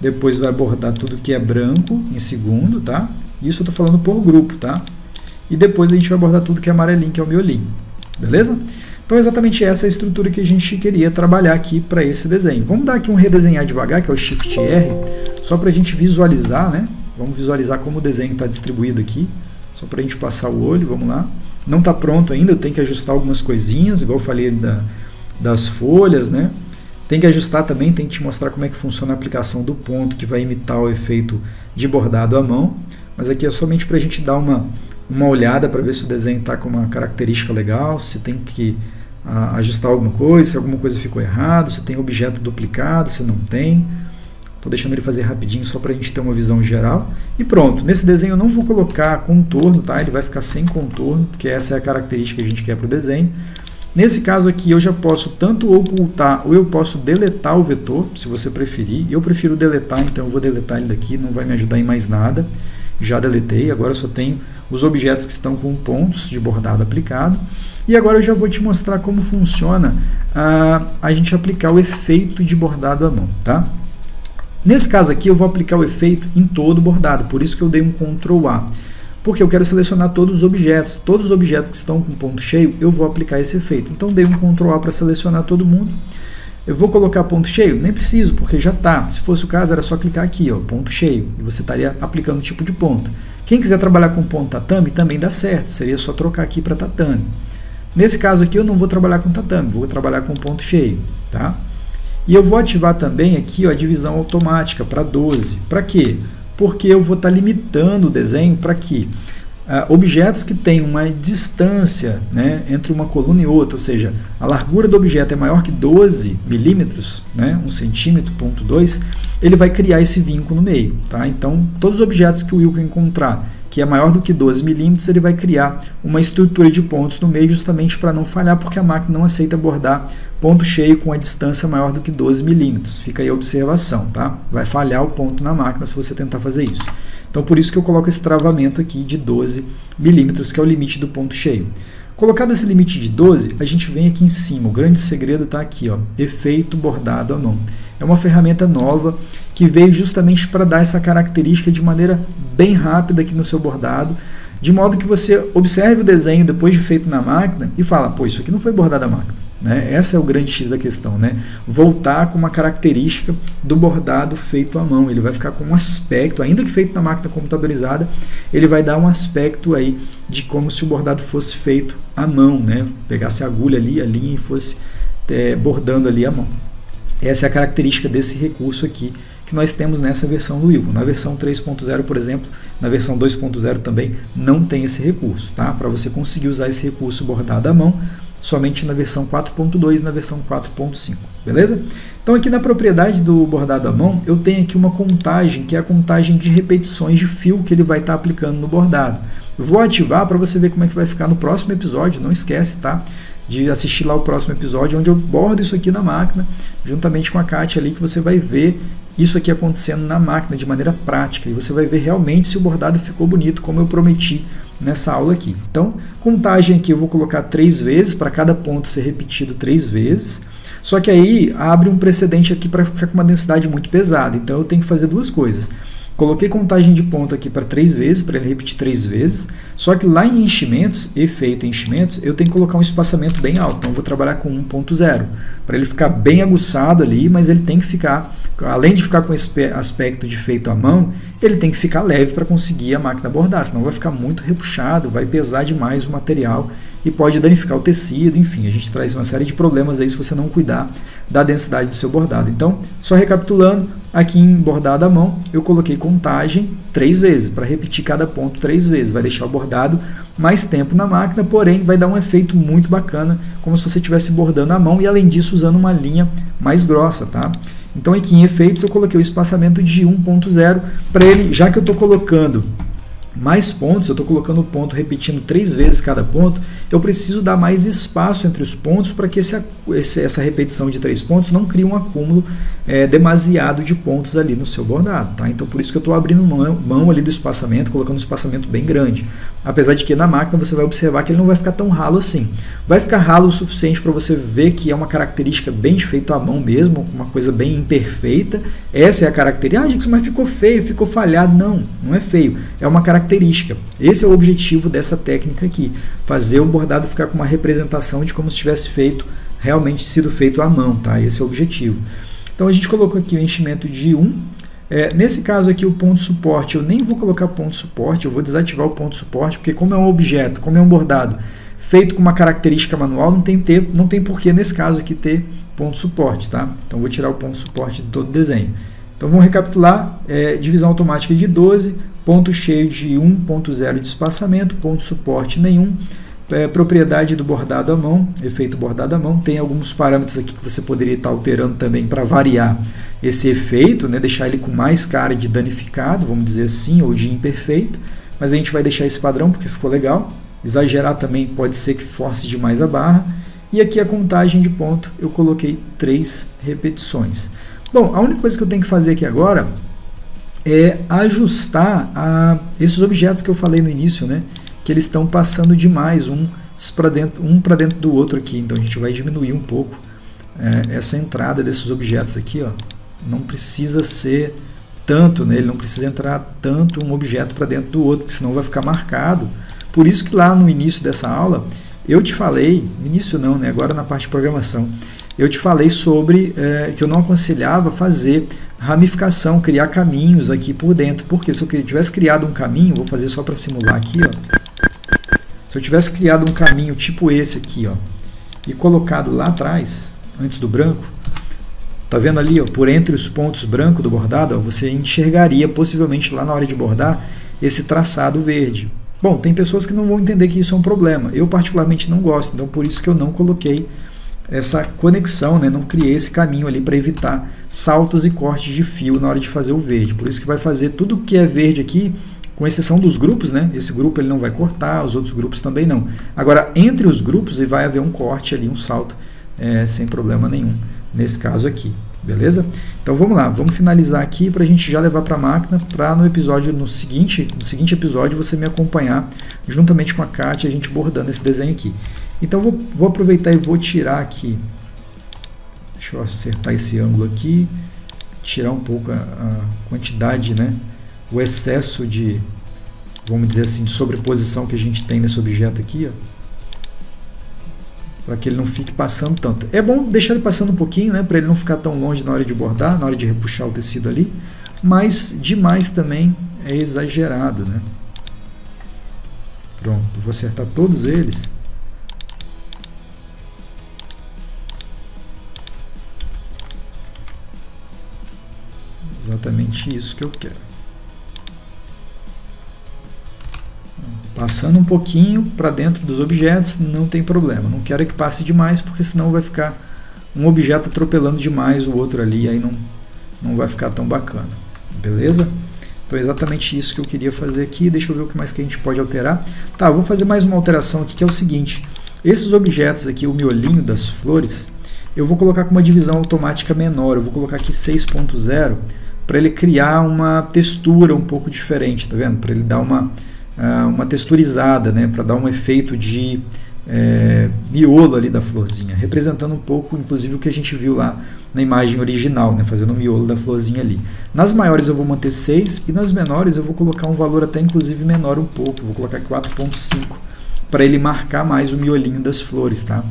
depois vai bordar tudo que é branco em segundo, tá? Isso eu estou falando por grupo, tá? E depois a gente vai bordar tudo que é amarelinho, que é o miolinho. Beleza? Então exatamente essa é a estrutura que a gente queria trabalhar aqui para esse desenho. Vamos dar aqui um redesenhar devagar, que é o Shift R, só para a gente visualizar, né? Vamos visualizar como o desenho está distribuído aqui, só para a gente passar o olho, vamos lá. Não está pronto ainda, eu tenho que ajustar algumas coisinhas, igual eu falei das folhas, né? Tem que ajustar também, tem que te mostrar como é que funciona a aplicação do ponto, que vai imitar o efeito de bordado à mão. Mas aqui é somente para a gente dar uma olhada para ver se o desenho está com uma característica legal, se tem que ajustar alguma coisa, se alguma coisa ficou errado, se tem objeto duplicado, se não tem. Estou deixando ele fazer rapidinho só para a gente ter uma visão geral. E pronto, nesse desenho eu não vou colocar contorno, tá? Ele vai ficar sem contorno, porque essa é a característica que a gente quer para o desenho. Nesse caso aqui eu já posso tanto ocultar ou eu posso deletar o vetor, se você preferir. Eu prefiro deletar, então eu vou deletar ele daqui, não vai me ajudar em mais nada. Já deletei, agora eu só tenho os objetos que estão com pontos de bordado aplicado. E agora eu já vou te mostrar como funciona a gente aplicar o efeito de bordado à mão, tá? Nesse caso aqui eu vou aplicar o efeito em todo o bordado, por isso que eu dei um Ctrl A. Porque eu quero selecionar todos os objetos que estão com ponto cheio, eu vou aplicar esse efeito. Então dei um Ctrl A para selecionar todo mundo. Eu vou colocar ponto cheio? Nem preciso, porque já está. Se fosse o caso, era só clicar aqui, ó, ponto cheio, e você estaria aplicando o tipo de ponto. Quem quiser trabalhar com ponto tatame, também dá certo, seria só trocar aqui para tatame. Nesse caso aqui, eu não vou trabalhar com tatame, vou trabalhar com ponto cheio, tá? E eu vou ativar também aqui, ó, a divisão automática para 12. Para quê? Porque eu vou estar limitando o desenho para que objetos que têm uma distância, né, entre uma coluna e outra, ou seja, a largura do objeto é maior que 12 milímetros, né, 1 centímetro, ponto 2, ele vai criar esse vinco no meio. Tá? Então, todos os objetos que o Wilco encontrar que é maior do que 12 milímetros, ele vai criar uma estrutura de pontos no meio justamente para não falhar, porque a máquina não aceita bordar ponto cheio com a distância maior do que 12 milímetros. Fica aí a observação, tá? Vai falhar o ponto na máquina se você tentar fazer isso. Então, por isso que eu coloco esse travamento aqui de 12 milímetros, que é o limite do ponto cheio. Colocado esse limite de 12, a gente vem aqui em cima. O grande segredo está aqui, ó, efeito bordado à mão. É uma ferramenta nova que veio justamente para dar essa característica de maneira bem rápida aqui no seu bordado, de modo que você observe o desenho depois de feito na máquina e fala, pô, isso aqui não foi bordado à máquina. Né? Essa é o grande X da questão, né? Voltar com uma característica do bordado feito à mão. Ele vai ficar com um aspecto, ainda que feito na máquina computadorizada, ele vai dar um aspecto aí de como se o bordado fosse feito à mão, né? Pegasse a agulha ali, a linha e fosse bordando ali à mão. Essa é a característica desse recurso aqui que nós temos nessa versão do Wilco. Na versão 3.0, por exemplo, na versão 2.0 também não tem esse recurso, tá? Para você conseguir usar esse recurso bordado à mão, somente na versão 4.2 e na versão 4.5, beleza? Então aqui na propriedade do bordado à mão, eu tenho aqui uma contagem, que é a contagem de repetições de fio que ele vai estar aplicando no bordado. Eu vou ativar para você ver como é que vai ficar no próximo episódio, não esquece, tá? de assistir lá o próximo episódio, onde eu bordo isso aqui na máquina, juntamente com a Kátia ali, que você vai ver isso aqui acontecendo na máquina de maneira prática, e você vai ver realmente se o bordado ficou bonito, como eu prometi nessa aula aqui. Então, contagem aqui eu vou colocar 3 vezes, para cada ponto ser repetido 3 vezes, só que aí abre um precedente aqui para ficar com uma densidade muito pesada, então eu tenho que fazer 2 coisas. Coloquei contagem de ponto aqui para 3 vezes, para ele repetir 3 vezes, só que lá em enchimentos, efeito enchimentos, eu tenho que colocar um espaçamento bem alto, então eu vou trabalhar com 1.0, para ele ficar bem aguçado ali, mas ele tem que ficar, além de ficar com esse aspecto de feito à mão, ele tem que ficar leve para conseguir a máquina bordar, senão vai ficar muito repuxado, vai pesar demais o material e pode danificar o tecido, enfim, a gente traz uma série de problemas aí se você não cuidar da densidade do seu bordado. Então, só recapitulando, aqui em bordado à mão, eu coloquei contagem 3 vezes, para repetir cada ponto 3 vezes, vai deixar o bordado mais tempo na máquina, porém vai dar um efeito muito bacana, como se você estivesse bordando à mão e além disso usando uma linha mais grossa, tá? Então aqui em efeitos eu coloquei o espaçamento de 1.0, para ele, já que eu estou colocando mais pontos, eu estou colocando o ponto repetindo 3 vezes cada ponto, eu preciso dar mais espaço entre os pontos para que essa repetição de 3 pontos não crie um acúmulo demasiado de pontos ali no seu bordado, tá? Então por isso que eu estou abrindo mão ali do espaçamento, colocando um espaçamento bem grande. Apesar de que na máquina você vai observar que ele não vai ficar tão ralo assim. Vai ficar ralo o suficiente para você ver que é uma característica bem de feito à mão mesmo, uma coisa bem imperfeita. Essa é a característica. Ah, Dixon, mas ficou feio, ficou falhado. Não, não é feio. É uma característica. Esse é o objetivo dessa técnica aqui. Fazer o bordado ficar com uma representação de como se tivesse feito, realmente sido feito à mão, tá? Esse é o objetivo. Então a gente colocou aqui o enchimento de 1. Nesse caso aqui, o ponto suporte, eu nem vou colocar ponto suporte, eu vou desativar o ponto suporte, porque como é um objeto, como é um bordado feito com uma característica manual, não tem porquê nesse caso aqui ter ponto suporte, tá? Então vou tirar o ponto suporte de todo o desenho. Então vamos recapitular, divisão automática de 12, ponto cheio de 1.0 de espaçamento, ponto suporte nenhum, propriedade do bordado à mão, efeito bordado à mão, tem alguns parâmetros aqui que você poderia estar alterando também para variar esse efeito, né, deixar ele com mais cara de danificado, vamos dizer assim, ou de imperfeito, mas a gente vai deixar esse padrão porque ficou legal. Exagerar também pode ser que force demais a barra, e aqui a contagem de ponto eu coloquei 3 repetições. Bom, a única coisa que eu tenho que fazer aqui agora é ajustar esses objetos que eu falei no início, né, que eles estão passando demais um para dentro do outro aqui. Então a gente vai diminuir um pouco essa entrada desses objetos aqui, ó. Não precisa ser tanto, né? Ele não precisa entrar tanto um objeto para dentro do outro, porque senão vai ficar marcado. Por isso que lá no início dessa aula eu te falei, no início não, né? Agora na parte de programação, eu te falei sobre que eu não aconselhava fazer ramificação, criar caminhos aqui por dentro, porque se eu tivesse criado um caminho, vou fazer só para simular aqui, ó. Se eu tivesse criado um caminho tipo esse aqui, ó, e colocado lá atrás, antes do branco, tá vendo ali, ó, por entre os pontos brancos do bordado, ó, você enxergaria possivelmente lá na hora de bordar esse traçado verde. Bom, tem pessoas que não vão entender que isso é um problema. Eu particularmente não gosto, então por isso que eu não coloquei essa conexão, né? Não criei esse caminho ali para evitar saltos e cortes de fio na hora de fazer o verde. Por isso que vai fazer tudo que é verde aqui, com exceção dos grupos, né? Esse grupo ele não vai cortar, os outros grupos também não. Agora, entre os grupos vai haver um corte ali, um salto, sem problema nenhum, nesse caso aqui, beleza? Então vamos lá, vamos finalizar aqui para a gente já levar para a máquina, para no seguinte episódio você me acompanhar, juntamente com a Kátia, a gente bordando esse desenho aqui. Então vou aproveitar e vou tirar aqui, deixa eu acertar esse ângulo aqui, tirar um pouco a quantidade, né? O excesso de, vamos dizer assim, de sobreposição que a gente tem nesse objeto aqui, para que ele não fique passando tanto. É bom deixar ele passando um pouquinho, né, para ele não ficar tão longe na hora de bordar, na hora de repuxar o tecido ali, mas demais também é exagerado, né? Pronto, vou acertar todos eles. Exatamente isso que eu quero. Passando um pouquinho para dentro dos objetos, não tem problema. Não quero que passe demais, porque senão vai ficar um objeto atropelando demais o outro ali, aí não vai ficar tão bacana. Beleza? Então é exatamente isso que eu queria fazer aqui. Deixa eu ver o que mais que a gente pode alterar. Tá, vou fazer mais uma alteração aqui, que é o seguinte. Esses objetos aqui, o miolinho das flores, eu vou colocar com uma divisão automática menor, eu vou colocar aqui 6.0 para ele criar uma textura um pouco diferente, tá vendo? Para ele dar uma texturizada, né? Para dar um efeito de miolo ali da florzinha, representando um pouco, inclusive, o que a gente viu lá na imagem original, né? Fazendo o miolo da florzinha ali. Nas maiores eu vou manter 6 e nas menores eu vou colocar um valor até inclusive menor um pouco, vou colocar 4.5 para ele marcar mais o miolinho das flores, tá?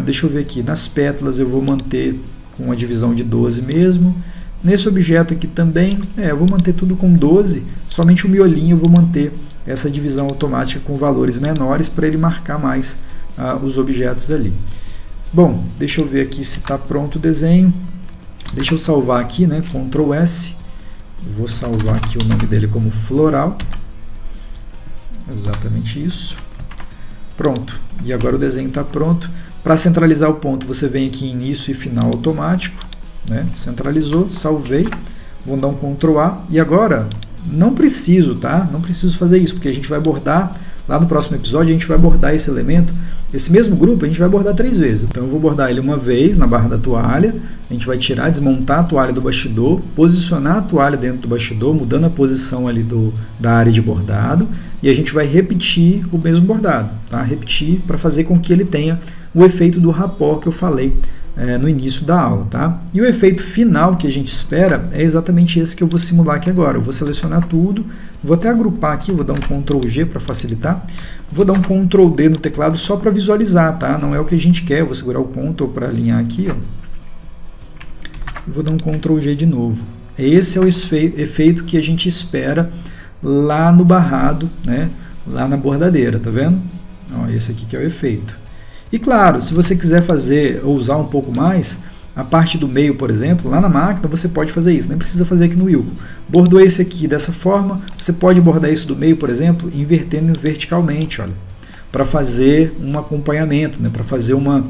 Deixa eu ver aqui, nas pétalas eu vou manter com uma divisão de 12 mesmo. Nesse objeto aqui também, eu vou manter tudo com 12, somente o miolinho eu vou manter essa divisão automática com valores menores para ele marcar mais os objetos ali. Bom, deixa eu ver aqui se está pronto o desenho. Deixa eu salvar aqui, né? Ctrl S. Vou salvar aqui o nome dele como floral. Exatamente isso. Pronto. E agora o desenho está pronto. Para centralizar o ponto, você vem aqui em início e final automático, né? Centralizou, salvei. Vou dar um Ctrl A. E agora, não preciso, tá? Não preciso fazer isso, porque a gente vai bordar, lá no próximo episódio, a gente vai bordar esse elemento. Esse mesmo grupo a gente vai bordar 3 vezes. Então eu vou bordar ele uma vez na barra da toalha, a gente vai tirar, desmontar a toalha do bastidor, posicionar a toalha dentro do bastidor, mudando a posição ali da área de bordado, e a gente vai repetir o mesmo bordado, tá? Repetir para fazer com que ele tenha o efeito do rapport que eu falei no início da aula, tá? E o efeito final que a gente espera é exatamente esse que eu vou simular aqui agora. Eu vou selecionar tudo, vou até agrupar aqui, vou dar um Ctrl G para facilitar, vou dar um Ctrl D no teclado só para visualizar, tá? Não é o que a gente quer, eu vou segurar o Ctrl para alinhar aqui, ó. E vou dar um Ctrl G de novo. Esse é o efeito que a gente espera lá no barrado, né? Lá na bordadeira, tá vendo? Ó, esse aqui que é o efeito. E claro, se você quiser fazer ou usar um pouco mais, a parte do meio, por exemplo, lá na máquina você pode fazer isso, nem precisa fazer aqui no Wilco. Bordou esse aqui dessa forma, você pode bordar isso do meio, por exemplo, invertendo verticalmente, olha, para fazer um acompanhamento, né, para fazer uma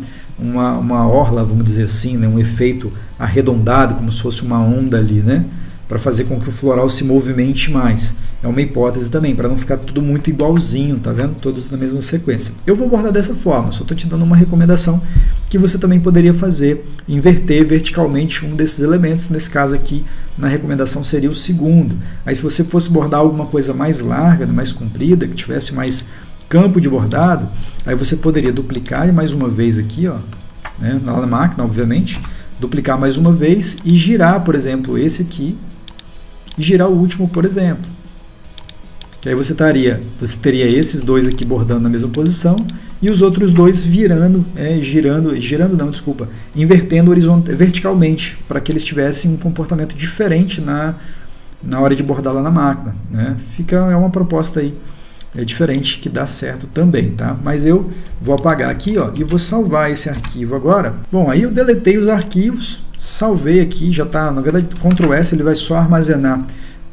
orla, vamos dizer assim, né, um efeito arredondado, como se fosse uma onda ali, né, para fazer com que o floral se movimente mais. É uma hipótese também, para não ficar tudo muito igualzinho, tá vendo? Todos na mesma sequência. Eu vou bordar dessa forma, só estou te dando uma recomendação que você também poderia fazer, inverter verticalmente um desses elementos. Nesse caso aqui, na recomendação seria o segundo. Aí se você fosse bordar alguma coisa mais larga, mais comprida, que tivesse mais campo de bordado, aí você poderia duplicar mais uma vez aqui, ó, né, na máquina, obviamente, duplicar mais uma vez e girar, por exemplo, esse aqui, e girar o último, por exemplo. Que aí você teria esses dois aqui bordando na mesma posição e os outros dois invertendo verticalmente, para que eles tivessem um comportamento diferente na hora de bordar lá na máquina, né? É uma proposta aí diferente que dá certo também, tá? Mas eu vou apagar aqui, ó, e vou salvar esse arquivo agora. Bom, aí eu deletei os arquivos, salvei aqui, já está, na verdade, Ctrl S ele vai só armazenar,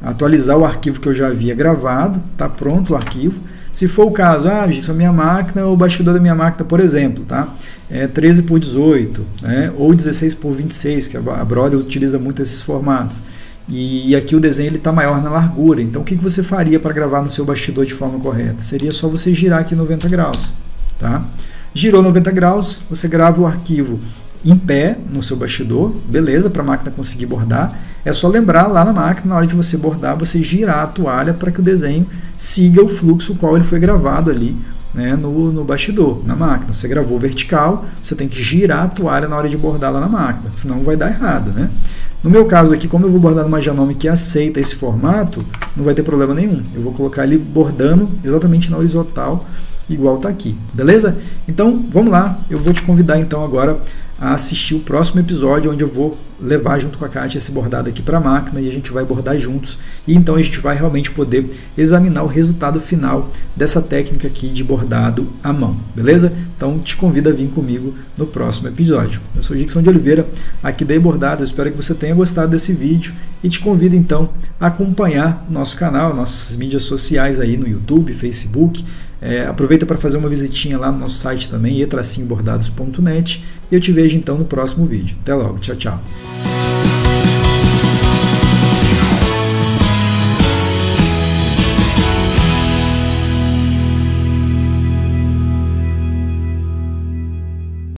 atualizar o arquivo que eu já havia gravado, tá pronto o arquivo. Se for o caso, a minha máquina, o bastidor da minha máquina, por exemplo, tá? É 13x18, né? Ou 16x26, que a Brother utiliza muito esses formatos. E aqui o desenho está maior na largura. Então o que você faria para gravar no seu bastidor de forma correta? Seria só você girar aqui 90 graus, tá? Girou 90 graus, você grava o arquivo em pé no seu bastidor, beleza, para a máquina conseguir bordar. É só lembrar lá na máquina, na hora de você bordar, você girar a toalha para que o desenho siga o fluxo qual ele foi gravado ali, né, no bastidor, na máquina. Você gravou vertical, você tem que girar a toalha na hora de bordar lá na máquina, senão vai dar errado, né? No meu caso aqui, como eu vou bordar numa Janome que aceita esse formato, não vai ter problema nenhum. Eu vou colocar ele bordando exatamente na horizontal, igual está aqui, beleza? Então, vamos lá, eu vou te convidar então agora a assistir o próximo episódio, onde eu vou levar junto com a Kátia esse bordado aqui para a máquina e a gente vai bordar juntos, e então a gente vai realmente poder examinar o resultado final dessa técnica aqui de bordado à mão, beleza? Então te convido a vir comigo no próximo episódio. Eu sou Gixson de Oliveira, aqui da eBordado, espero que você tenha gostado desse vídeo e te convido então a acompanhar nosso canal, nossas mídias sociais aí no YouTube, Facebook. Aproveita para fazer uma visitinha lá no nosso site também, e-bordados.net, e eu te vejo então no próximo vídeo. Até logo, tchau, tchau.